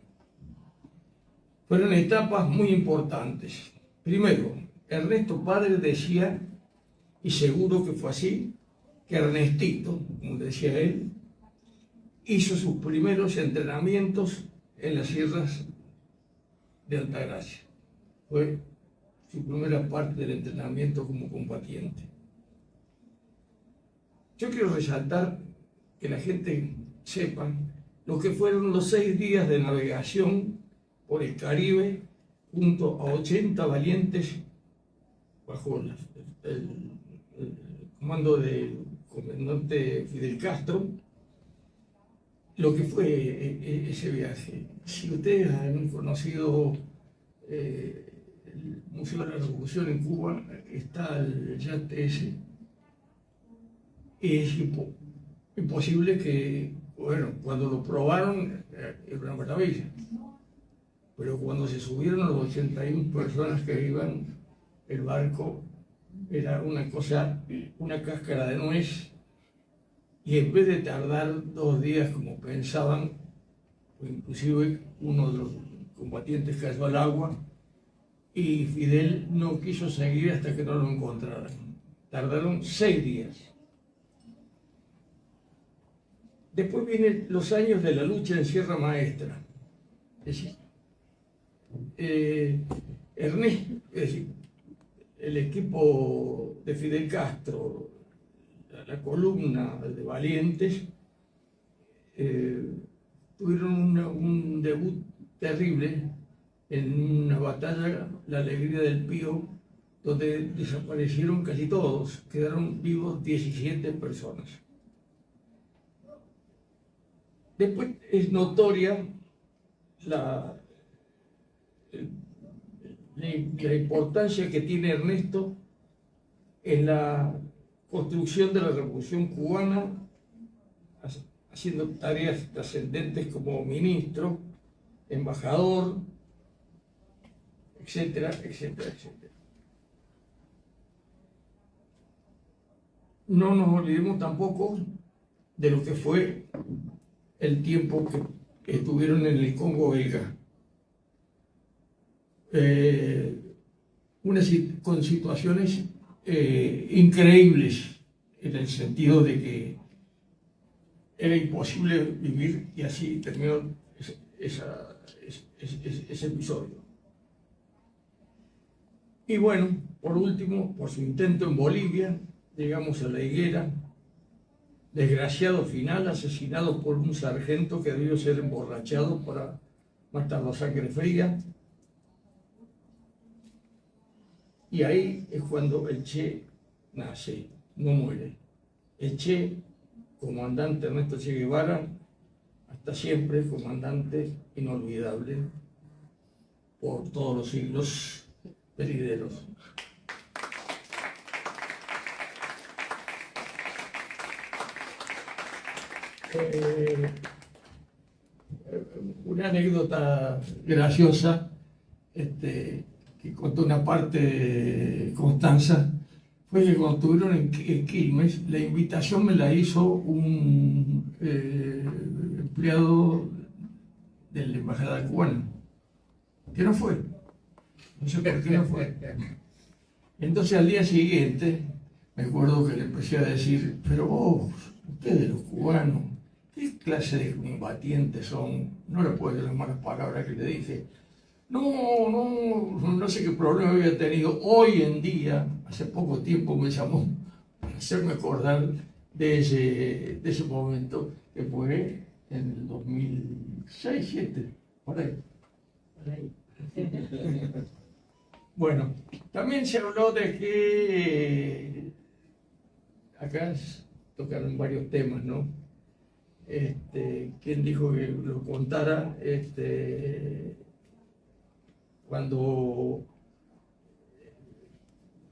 Fueron etapas muy importantes. Primero, Ernesto padre decía, y seguro que fue así, que Ernestito, como decía él, hizo sus primeros entrenamientos en las sierras de Altagracia. Fue su primera parte del entrenamiento como combatiente. Yo quiero resaltar que la gente sepa lo que fueron los 6 días de navegación por el Caribe junto a 80 valientes bajo el comando del comandante Fidel Castro, lo que fue ese viaje. Si ustedes han conocido el Museo de la Revolución en Cuba, está el yate ese, y es imposible que, bueno, cuando lo probaron era una maravilla, pero cuando se subieron los 81 personas que iban, el barco era una cosa, una cáscara de nuez, y en vez de tardar 2 días como pensaban, o inclusive uno de los combatientes cayó al agua y Fidel no quiso seguir hasta que no lo encontraran. Tardaron 6 días. Después vienen los años de la lucha en Sierra Maestra. Es decir, Ernesto, es decir, el equipo de Fidel Castro, la columna de valientes, tuvieron un debut terrible en una batalla, la Alegría del Pío, donde desaparecieron casi todos, quedaron vivos 17 personas. Después es notoria la importancia que tiene Ernesto en la construcción de la Revolución Cubana, haciendo tareas trascendentes como ministro, embajador, etcétera, etcétera, etcétera. No nos olvidemos tampoco de lo que fue el tiempo que estuvieron en el Congo belga. Con situaciones increíbles, en el sentido de que era imposible vivir, y así terminó ese episodio. Y bueno, por último, por su intento en Bolivia, llegamos a La Higuera, desgraciado final, asesinado por un sargento que debió ser emborrachado para matar la sangre fría. Y ahí es cuando el Che nace, no muere. El Che, comandante Ernesto Che Guevara, hasta siempre comandante inolvidable por todos los siglos venideros. Una anécdota graciosa que contó una parte de Constanza fue que cuando estuvieron en Quilmes, la invitación me la hizo un empleado de la embajada cubana, que no fue, no sé por qué no fue. Entonces al día siguiente me acuerdo que le empecé a decir: pero vos, ustedes los cubanos, ¿qué clase de combatientes son? No le puedo decir las malas palabras que le dije. No sé qué problema había tenido. Hoy en día, hace poco tiempo, me llamó para hacerme acordar de ese momento, que fue en el 2006, 2007, por ahí. Bueno, también se habló de que acá tocaron varios temas, ¿no? ¿Quién dijo que lo contara? Cuando...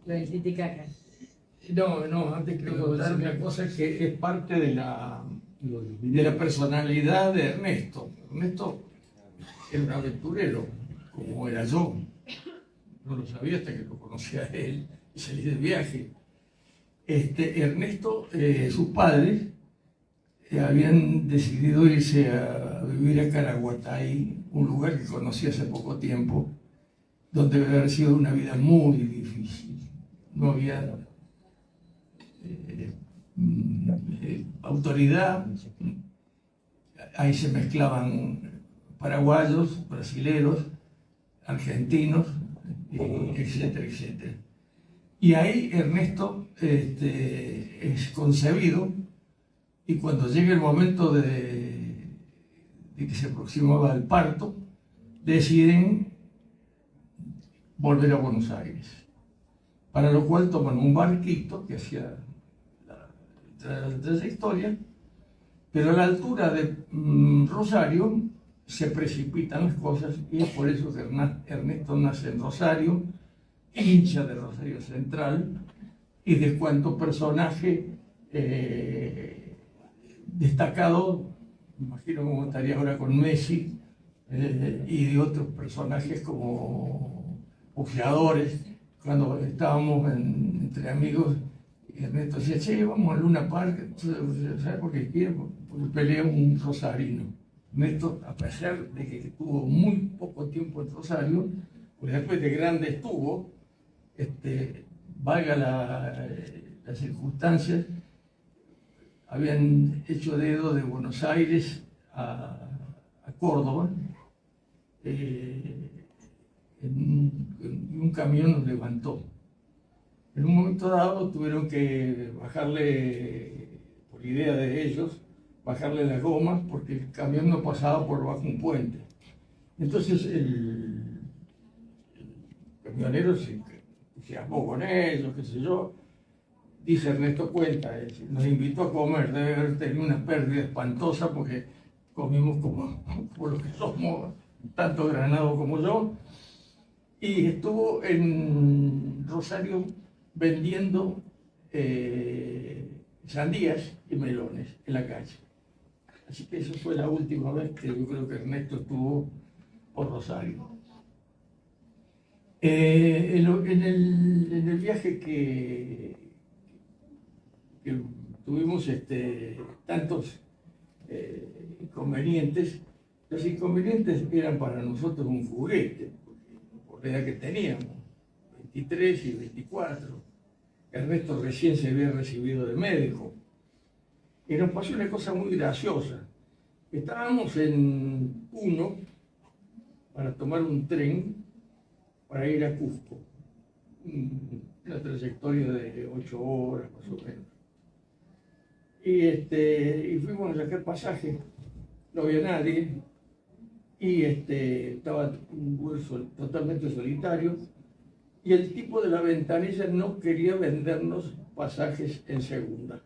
Lo de Titicaca. No, antes quiero contar una cosa que es parte de la personalidad de Ernesto. Ernesto era un aventurero, como era yo. No lo sabía hasta que lo conocía a él y salí de viaje. Ernesto, sus padres habían decidido irse a vivir a Caraguatay, un lugar que conocí hace poco tiempo, donde debe haber sido una vida muy difícil. No había autoridad. Ahí se mezclaban paraguayos, brasileros, argentinos, etcétera, etcétera. Y ahí Ernesto es concebido, y cuando llega el momento de que se aproximaba el parto, deciden volver a Buenos Aires, para lo cual toman un barquito que hacía la trayectoria, pero a la altura de Rosario se precipitan las cosas, y es por eso que Ernesto nace en Rosario, hincha de Rosario Central, y de cuanto personaje destacado, me imagino cómo estaría ahora con Messi, y de otros personajes como boxeadores. Cuando estábamos entre amigos, Ernesto decía, che, vamos a Luna Park, ¿sabes por qué quiero? Porque pelea un rosarino. Ernesto, a pesar de que tuvo muy poco tiempo en Rosario, pues después de grande estuvo, valga las circunstancias, habían hecho dedo de Buenos Aires a Córdoba, un camión nos levantó. En un momento dado tuvieron que bajarle, por idea de ellos, bajarle las gomas porque el camión no pasaba por bajo un puente. Entonces el camionero se armó con ellos, qué sé yo. Dice Ernesto cuenta, nos invitó a comer, debe haber tenido una pérdida espantosa porque comimos como por lo que somos, tanto Granado como yo, y estuvo en Rosario vendiendo sandías y melones en la calle. Así que esa fue la última vez que yo creo que Ernesto estuvo por Rosario. En el viaje que tuvimos tantos inconvenientes, los inconvenientes eran para nosotros un juguete, por la edad que teníamos, 23 y 24. Ernesto recién se había recibido de médico. Y nos pasó una cosa muy graciosa. Estábamos en Puno para tomar un tren para ir a Cusco. Una trayectoria de 8 horas más o menos. Y fuimos a sacar pasaje, no había nadie, y estaba un vuelo totalmente solitario, y el tipo de la ventanilla no quería vendernos pasajes en segunda.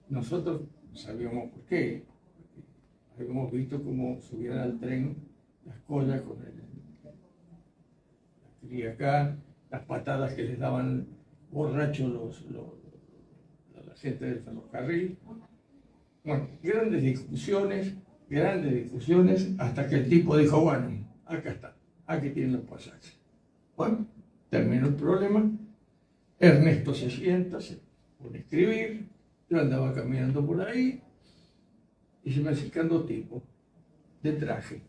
Nosotros sabíamos por qué, porque habíamos visto cómo subían al tren las collas con la cría acá, las patadas que les daban borrachos la gente del ferrocarril. Bueno, grandes discusiones, hasta que el tipo dijo, bueno, acá está, aquí tienen los pasajes. Bueno, terminó el problema, Ernesto se sienta, se pone a escribir, yo andaba caminando por ahí, y se me acercan dos tipos, de traje.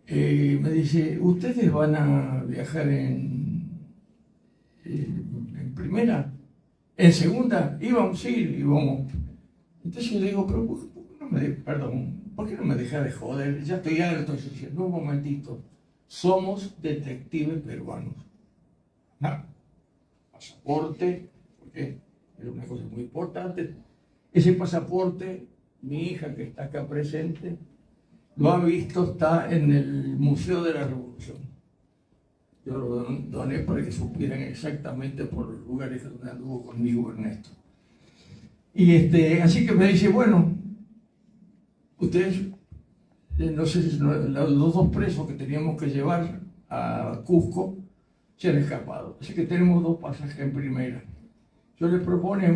Me dice, ¿ustedes van a viajar en primera? ¿En segunda? Íbamos, sí, íbamos. Entonces yo le digo, pero ¿por qué no me dejas de joder? Ya estoy harto. Yo decía, no, un momentito, somos detectives peruanos. No, pasaporte, porque era una cosa muy importante. Ese pasaporte, mi hija que está acá presente, lo ha visto, está en el Museo de la Revolución. Yo lo doné para que supieran exactamente por los lugares donde anduvo conmigo Ernesto. Y así que me dice, bueno, ustedes, no sé si los dos presos que teníamos que llevar a Cusco se han escapado. Así que tenemos 2 pasajes en primera. Yo les propongo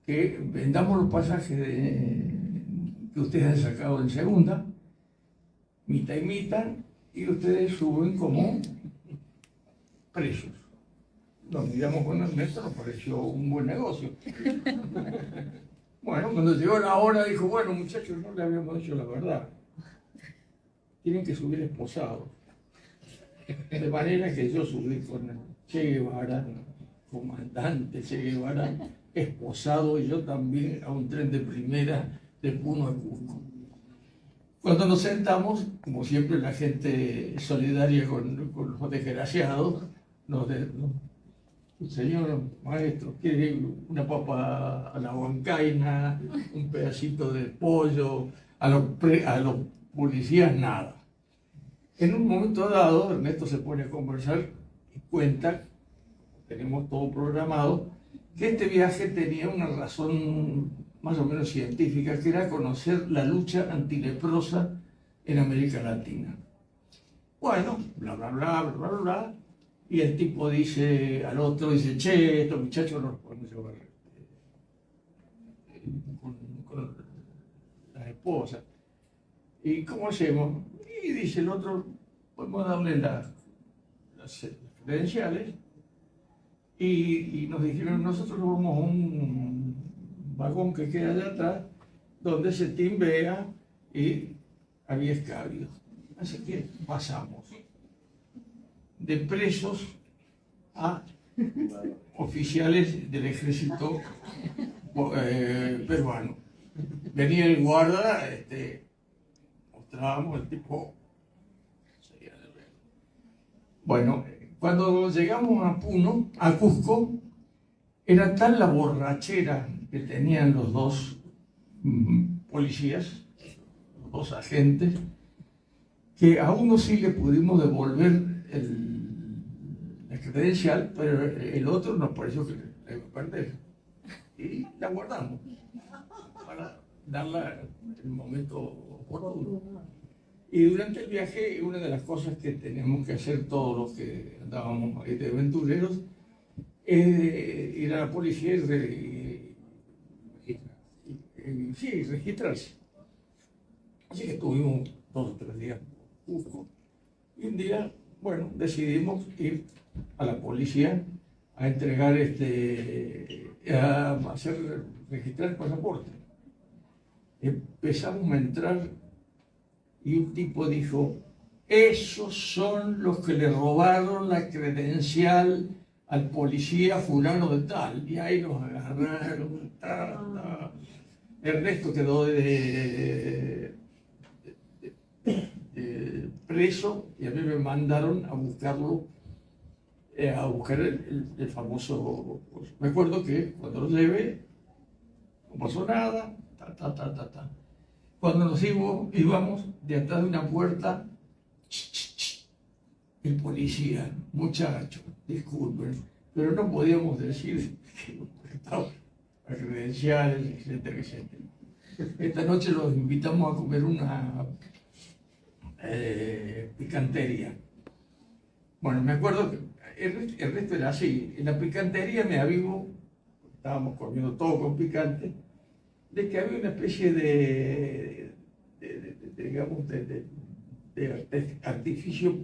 que vendamos los pasajes que ustedes han sacado en segunda, mitad y mitad, y ustedes suben como presos. Nos miramos con Ernesto, nos pareció un buen negocio. Bueno, cuando llegó la hora dijo, bueno muchachos, no le habíamos dicho la verdad. Tienen que subir esposados. De manera que yo subí Che Guevara, comandante Che Guevara, esposado y yo también a un tren de primera de Puno a Cusco. Cuando nos sentamos, como siempre la gente solidaria con los desgraciados, señor maestro, ¿quiere una papa a la huancaina, un pedacito de pollo? A los policías nada. En un momento dado, Ernesto se pone a conversar y cuenta, tenemos todo programado, que este viaje tenía una razón más o menos científica, que era conocer la lucha antileprosa en América Latina. Bueno, bla, bla, bla, bla, bla, bla, y el tipo dice al otro, dice, che, estos muchachos no los podemos llevar con las esposas. ¿Y cómo hacemos? Y dice el otro, podemos darle las credenciales, y nos dijeron, nosotros vamos a un vagón que queda allá atrás, donde se timbea y había escabios. Así que pasamos de presos a oficiales del ejército peruano. Venía el guarda, mostrábamos el tipo. Bueno, cuando llegamos a Puno, a Cusco, era tal la borrachera que tenían los dos policías, los dos agentes, que a uno sí le pudimos devolver la credencial, pero el otro nos pareció que la iba a perder. Y la guardamos para darla en el momento oportuno. Y durante el viaje, una de las cosas que teníamos que hacer todos los que andábamos ahí de aventureros es ir a la policía y registrarse. Así que estuvimos 2 o 3 días en Cusco. Y un día, bueno, decidimos ir a la policía a entregar registrar el pasaporte. Empezamos a entrar y un tipo dijo, esos son los que le robaron la credencial al policía fulano de tal. Y ahí nos agarraron. Ernesto quedó preso y a mí me mandaron a buscarlo, a buscar el famoso. Me acuerdo que cuando lo llevé, no pasó nada, Cuando nos íbamos de atrás de una puerta, el policía, muchacho, disculpen, pero no podíamos decir que estaba a credenciales, etcétera, etcétera. Esta noche los invitamos a comer una picantería. Bueno, me acuerdo que el resto era así. En la picantería me avivo, estábamos comiendo todo con picante, de que había una especie de artificio.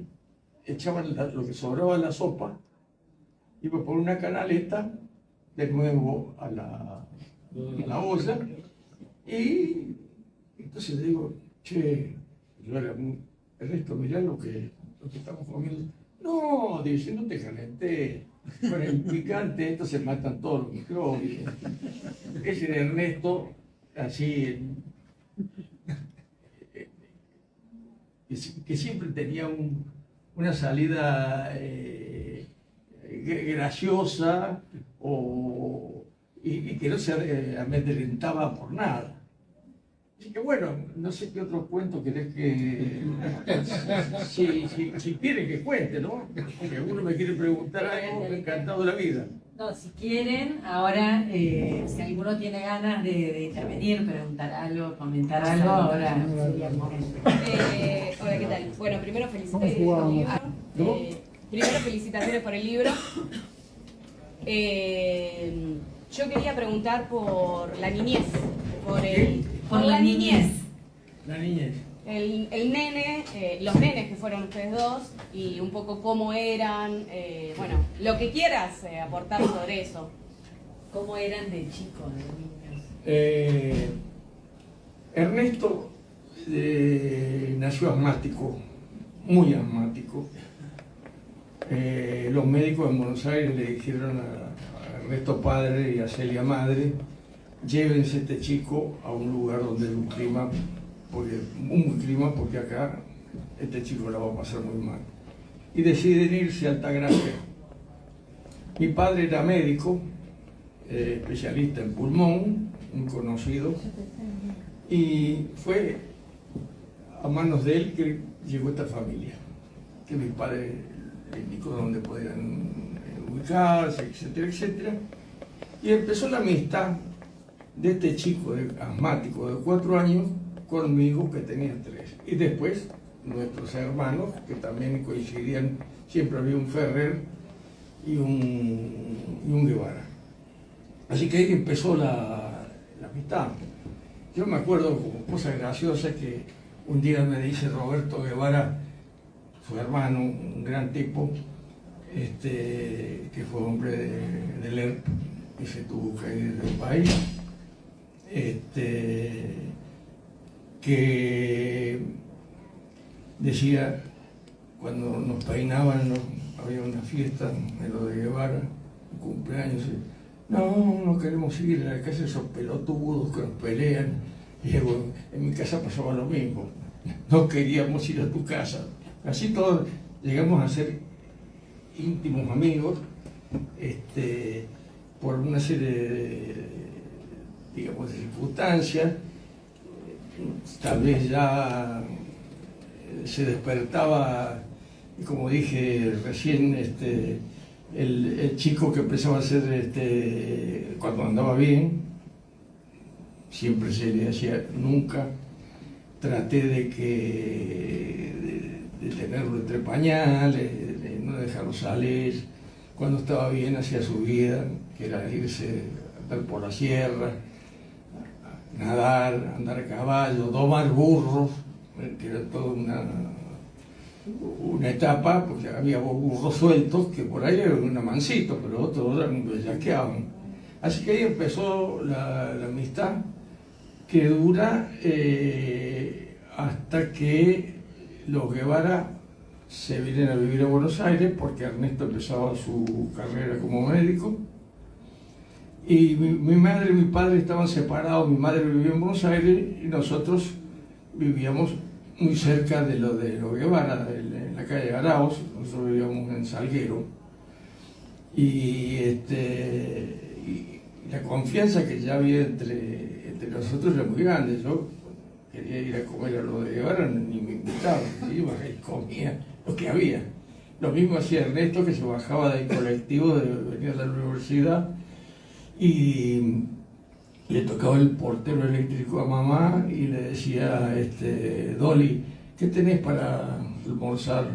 Echaban lo que sobraba de la sopa, iba por una canaleta de nuevo a la olla, y entonces le digo, che, yo era el resto, mirá lo que estamos comiendo. No, dice, no te calenté, con el picante esto se matan todos los microbios. Ese era Ernesto, así, que siempre tenía una salida graciosa y que no se amedrentaba por nada. Así que bueno, no sé qué otro cuento querés que... si quieren que cuente, ¿no? Si alguno me quiere preguntar algo, me ha encantado la vida. No, si quieren, ahora, si alguno tiene ganas de intervenir, preguntar algo, comentar algo, ahora sería el momento. Hola, ¿qué tal? Bueno, primero felicitaciones por el libro. Yo quería preguntar por la niñez, por la niñez. La niñez. El nene, los nenes que fueron ustedes dos, y un poco cómo eran, bueno, lo que quieras aportar sobre eso. ¿Cómo eran de chicos, de niños? Ernesto nació asmático, muy asmático. los médicos en Buenos Aires le dijeron a Ernesto padre y a Celia madre, llévense este chico a un lugar donde hay un clima, porque acá este chico la va a pasar muy mal. Y deciden irse a Altagracia. Mi padre era médico, especialista en pulmón, muy conocido, y fue a manos de él que llegó esta familia, que mi padre le indicó dónde podían ubicarse, etcétera, etcétera. Y empezó la amistad de este chico asmático de 4 años conmigo, que tenía 3. Y después nuestros hermanos, que también coincidían, siempre había un Ferrer y un Guevara. Así que ahí empezó la amistad. Yo me acuerdo como cosa graciosa que un día me dice Roberto Guevara, su hermano, un gran tipo, que fue hombre del ERP y se tuvo que ir del país, que decía, cuando nos peinaban, había una fiesta en lo de Guevara, un cumpleaños, no queremos ir a la casa de esos pelotudos que nos pelean. Y digo, en mi casa pasaba lo mismo, no queríamos ir a tu casa. Así todos llegamos a ser íntimos amigos, por una serie de circunstancias. Tal vez ya se despertaba, y como dije recién, el chico que empezaba a ser, cuando andaba bien, siempre se le hacía, nunca traté de tenerlo entre pañales, de no dejarlo salir. Cuando estaba bien hacía su vida, que era irse a andar por la sierra, nadar, andar a caballo, domar burros, que era toda una etapa, porque había burros sueltos que por ahí eran un amancito, pero otros eran bellaqueaban. Así que ahí empezó la amistad, que dura hasta que los Guevara se vienen a vivir a Buenos Aires, porque Ernesto empezaba su carrera como médico. Y mi madre y mi padre estaban separados, mi madre vivía en Buenos Aires y nosotros vivíamos muy cerca de los Guevara, en la calle Arauz, nosotros vivíamos en Salguero. Y la confianza que ya había entre nosotros era muy grande. Yo quería ir a comer a lo de Guevara, ni me invitaban, iba y comía lo que había. Lo mismo hacía Ernesto, que se bajaba del colectivo de venir a la universidad y le tocaba el portero eléctrico a mamá y le decía, Dolly, ¿qué tenés para almorzar?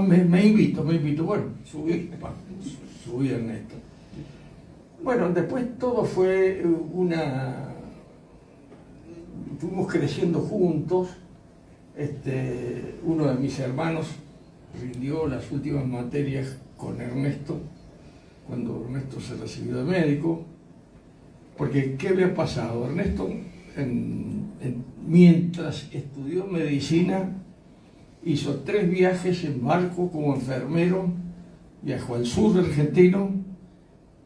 Me invito. Bueno, subí Ernesto. Bueno, después todo fue fuimos creciendo juntos. Uno de mis hermanos rindió las últimas materias con Ernesto, cuando Ernesto se recibió de médico, porque ¿qué había pasado? Ernesto, mientras estudió medicina, hizo 3 viajes en barco como enfermero, viajó al sur argentino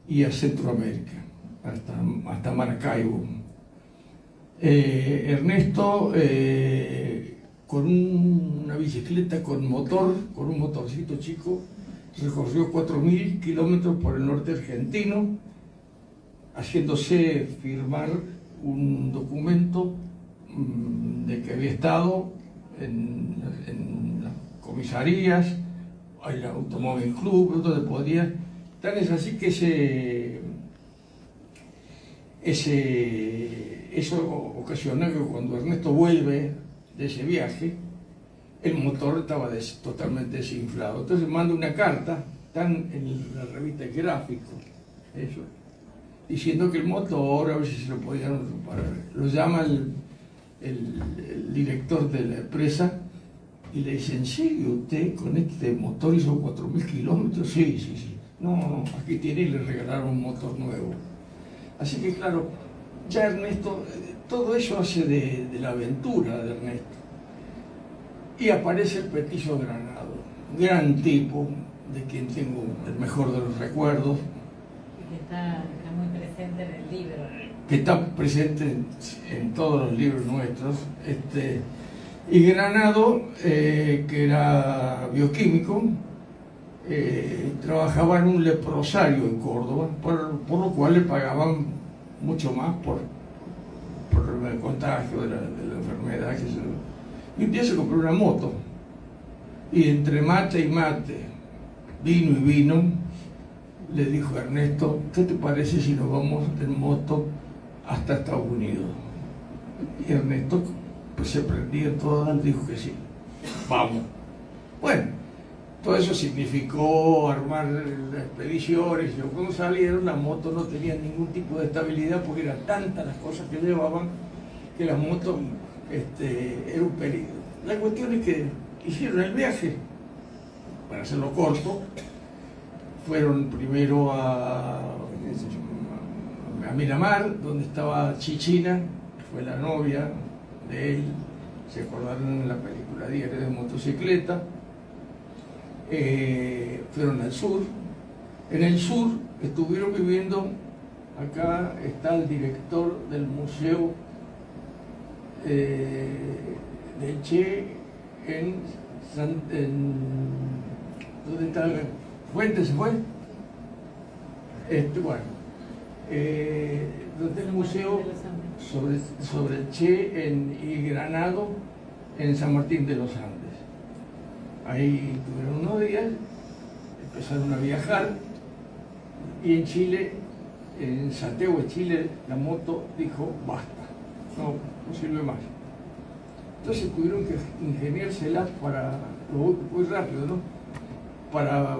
y a Centroamérica, hasta Maracaibo. Ernesto, con una bicicleta con motor, con un motorcito chico, recorrió 4.000 kilómetros por el norte argentino, haciéndose firmar un documento de que había estado en las comisarías, el Automóvil Club, donde podía. Tan es así que eso ocasionó que cuando Ernesto vuelve de ese viaje, el motor estaba totalmente desinflado. Entonces manda una carta, están en la revista El Gráfico, eso, diciendo que el motor, a ver si se lo podían reparar. Lo llama el director de la empresa y le dice, ¿en serio usted con este motor hizo 4.000 kilómetros? Sí. No, aquí tiene, y le regalaron un motor nuevo. Así que claro, ya Ernesto, todo eso hace de la aventura de Ernesto. Y aparece el Petizo Granado, gran tipo, de quien tengo el mejor de los recuerdos, Y que está muy presente en el libro. que está presente en todos los libros nuestros. Y Granado, que era bioquímico, trabajaba en un leprosario en Córdoba, por lo cual le pagaban mucho más por el contagio de la enfermedad. Y un día se compró una moto, y entre mate y mate, vino y vino, le dijo a Ernesto: ¿qué te parece si nos vamos en moto hasta Estados Unidos? Y Ernesto, pues se prendía todas, dijo que sí, vamos. Bueno, todo eso significó armar expediciones. Y cuando salieron, la moto no tenía ningún tipo de estabilidad, porque eran tantas las cosas que llevaban que la moto era un peligro. La cuestión es que hicieron el viaje. Para hacerlo corto, fueron primero a Miramar, donde estaba Chichina, que fue la novia de él. Se acordaron en la película Diario de Motocicleta. Fueron al sur. En el sur estuvieron viviendo, acá está el director del museo del Che ¿dónde está? ¿Fuentes se fue? Bueno, donde el museo sobre el Che y Granado, en San Martín de los Andes. Ahí tuvieron unos días, empezaron a viajar, y en Chile, en Santiago de Chile, la moto dijo: basta, no sirve más. Entonces tuvieron que ingeniárselas muy rápido, ¿no? Para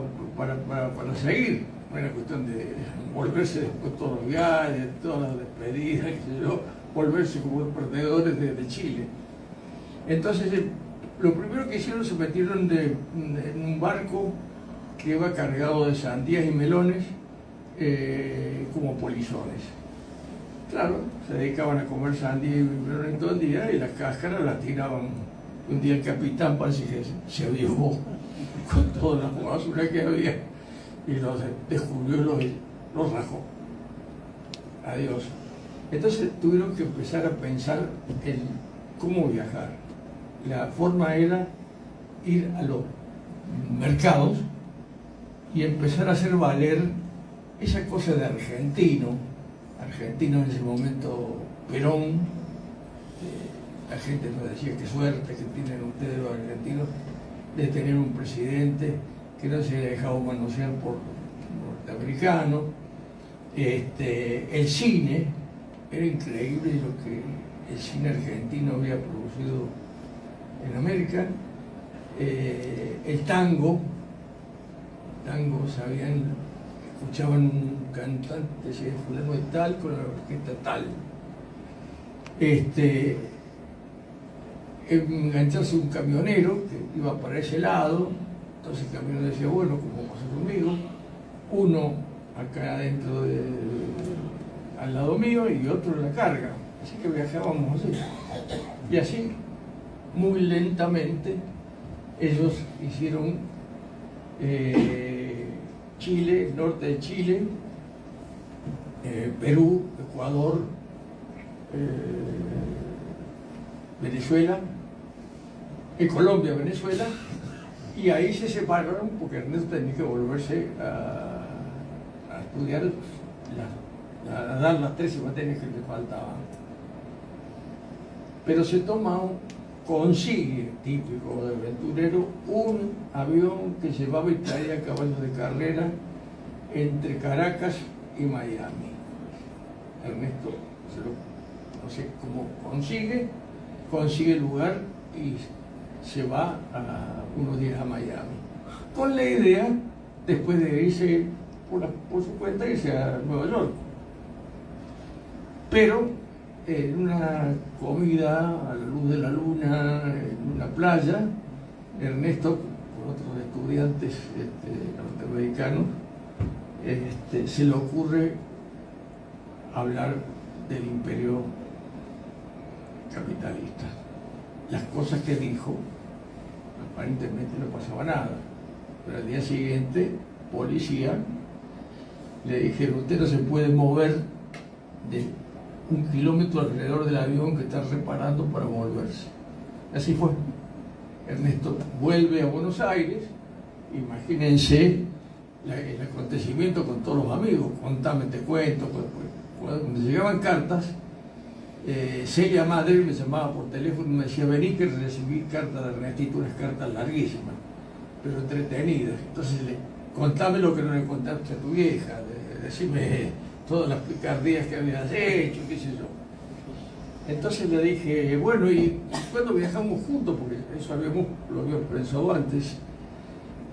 seguir. No era cuestión de volverse después todos los viajes, todas las despedidas, qué sé yo, volverse como perdedores de Chile. Entonces, lo primero que hicieron, se metieron en un barco que iba cargado de sandías y melones, como polizones. Claro, se dedicaban a comer sandías y melones todo el día, y las cáscaras las tiraban. Un día el capitán parece que se avivó con toda la basura que había y los descubrió y los rajó. Adiós. Entonces tuvieron que empezar a pensar en cómo viajar. La forma era ir a los mercados y empezar a hacer valer esa cosa de argentino en ese momento, Perón. La gente nos decía: qué suerte que tienen ustedes los argentinos de tener un presidente que no se haya dejado manosear por norteamericanos. El cine, era increíble lo que el cine argentino había producido en América. El tango, escuchaban un cantante, decía fulano de tal, con la orquesta tal. Engancharse un camionero que iba para ese lado. Entonces el camionero decía: bueno, ¿cómo pasa conmigo? Uno acá adentro, al lado mío, y otro en la carga. Así que viajábamos así. Y así, muy lentamente, ellos hicieron Chile, el norte de Chile, Perú, Ecuador, Venezuela, Colombia, Venezuela, y ahí se separaron porque Ernesto tenía que volverse a estudiar, a dar las 13 materias que le faltaban. Pero consigue, típico de aventurero, un avión que llevaba y traía caballos de carrera entre Caracas y Miami. Ernesto, no sé cómo consigue lugar y se va unos días a Miami, con la idea, después de irse por su cuenta, irse a Nueva York. Pero en una comida a la luz de la luna, en una playa, Ernesto, con otros estudiantes norteamericanos, se le ocurre hablar del imperio capitalista. Las cosas que dijo, aparentemente no pasaba nada. Pero al día siguiente, policía, le dijeron, usted no se puede mover de 1 kilómetro alrededor del avión que está reparando para volverse. Así fue. Ernesto vuelve a Buenos Aires, imagínense el acontecimiento con todos los amigos, contame, te cuento. Cuando llegaban cartas, Celia Madre me llamaba por teléfono y me decía, vení que recibí cartas de Ernestito, unas cartas larguísimas, pero entretenidas. Entonces, contame lo que no le contaste a tu vieja, decime todas las picardías que habías hecho, qué sé yo. Entonces le dije, bueno, ¿y cuándo viajamos juntos? Porque eso lo habíamos pensado antes.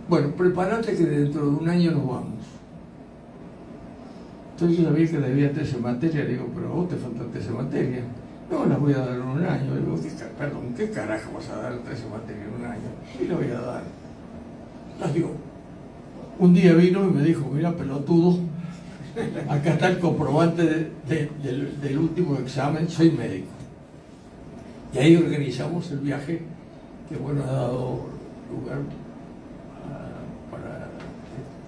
Bueno, prepárate que dentro de 1 año nos vamos. Entonces yo sabía que debía 13 materias, le digo, pero a vos te faltan 13 materias. No, las voy a dar en 1 año. Le digo, perdón, ¿qué carajo vas a dar 13 materias en 1 año? Y las voy a dar. Las dio. Un día vino y me dijo, mira, pelotudo, acá está el comprobante del último examen, soy médico. Y ahí organizamos el viaje que, bueno, ha dado lugar para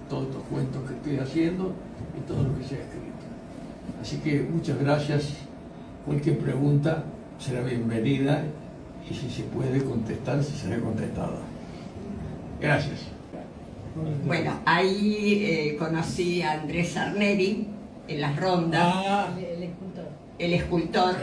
todos estos cuentos que estoy haciendo y todo lo que se ha escrito. Así que muchas gracias. Cualquier pregunta será bienvenida y si se puede contestar, será contestada. Gracias. Bueno, ahí conocí a Andrés Arneri en las rondas, el escultor,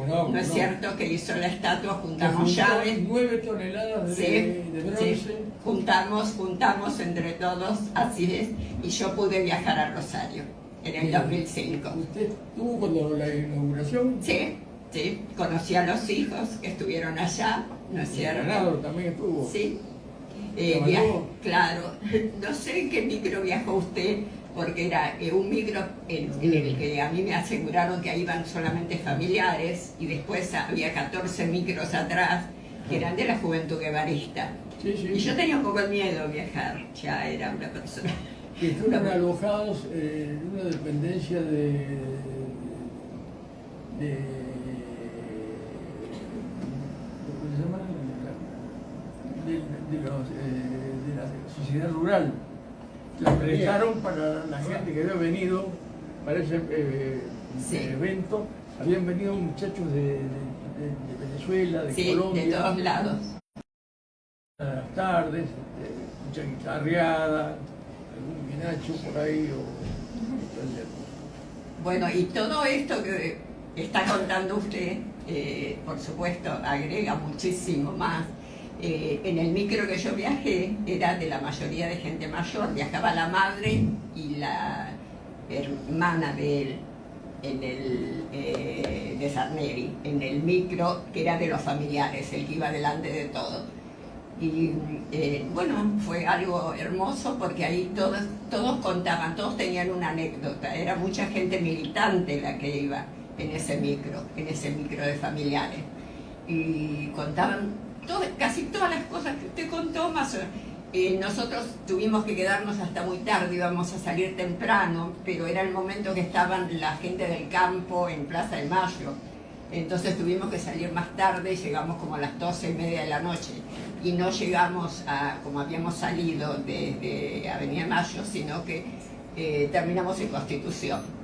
¿no es cierto? Que hizo la estatua, juntamos llaves. 9 toneladas de bronce. Sí, juntamos entre todos, así es, y yo pude viajar a Rosario en el 2005. ¿Usted estuvo cuando la inauguración? Sí, conocí a los hijos que estuvieron allá, ¿no es cierto? Ganado también estuvo. Sí. Claro, no sé en qué micro viajó usted, porque era un micro en el que a mí me aseguraron que iban solamente familiares y después había 14 micros atrás que eran de la Juventud Guevarista. Sí. Y yo tenía un poco de miedo de viajar, ya era una persona. Que fueron alojados en una dependencia de ¿cómo se llama? De la sociedad rural. La prestaron para la gente que había venido para ese evento. Habían venido muchachos de Venezuela, de Colombia. De todos lados. A las tardes, mucha guitarreada, algún guinacho por ahí. Bueno, y todo esto que está contando usted, por supuesto, agrega muchísimo más. En el micro que yo viajé era de la mayoría de gente mayor, viajaba la madre y la hermana de él de Sarneri, en el micro que era de los familiares, el que iba delante de todo. Y bueno, fue algo hermoso porque ahí todos contaban, todos tenían una anécdota, era mucha gente militante la que iba en ese micro de familiares. Y contaban casi todas las cosas que usted contó, más nosotros tuvimos que quedarnos hasta muy tarde, íbamos a salir temprano, pero era el momento que estaban la gente del campo en Plaza de Mayo, entonces tuvimos que salir más tarde, llegamos como a las 12:30 de la noche, y no llegamos como habíamos salido desde Avenida Mayo, sino que terminamos en Constitución.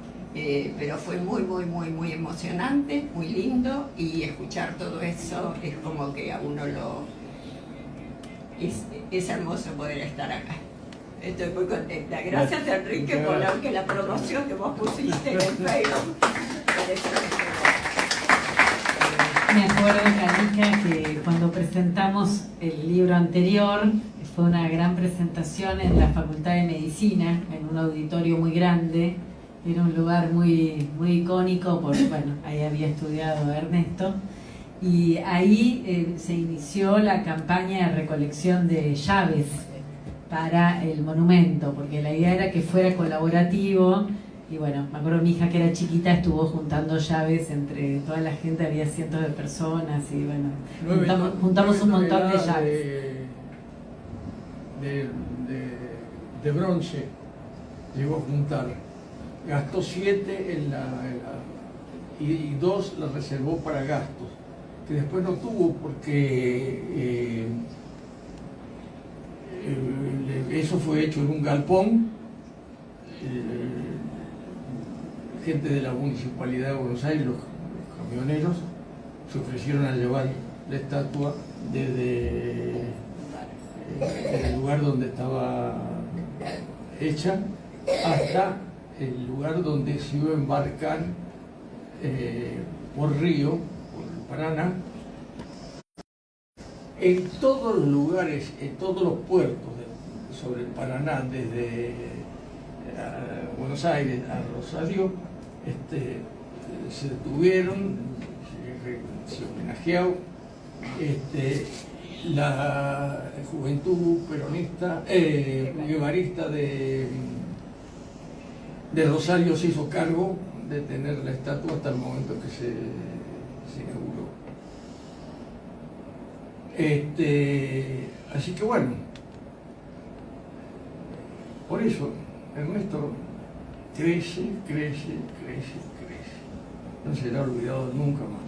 Pero fue muy emocionante, muy lindo, y escuchar todo eso es como que a uno es hermoso poder estar acá. Estoy muy contenta. Gracias, Enrique, por la promoción que vos pusiste en el Facebook. Me acuerdo, Calica, que cuando presentamos el libro anterior, fue una gran presentación en la Facultad de Medicina, en un auditorio muy grande. Era un lugar muy icónico, porque bueno, ahí había estudiado Ernesto. Y ahí se inició la campaña de recolección de llaves para el monumento, porque la idea era que fuera colaborativo. Y bueno, me acuerdo mi hija que era chiquita estuvo juntando llaves entre toda la gente, había cientos de personas y bueno, juntamos un montón de llaves. De bronce llegó a juntar. Gastó 7 y 2 las reservó para gastos, que después no tuvo porque Eso fue hecho en un galpón. Gente de la Municipalidad de Buenos Aires, los camioneros, se ofrecieron a llevar la estatua desde el lugar donde estaba hecha hasta el lugar donde se iba a embarcar por río, por el Paraná. En todos los lugares, en todos los puertos sobre el Paraná, desde Buenos Aires a Rosario, se detuvieron, se homenajeó la juventud peronista, guevarista de Rosario se hizo cargo de tener la estatua hasta el momento que se inauguró. Así que bueno, por eso Ernesto crece, crece, crece, crece. No será olvidado nunca más.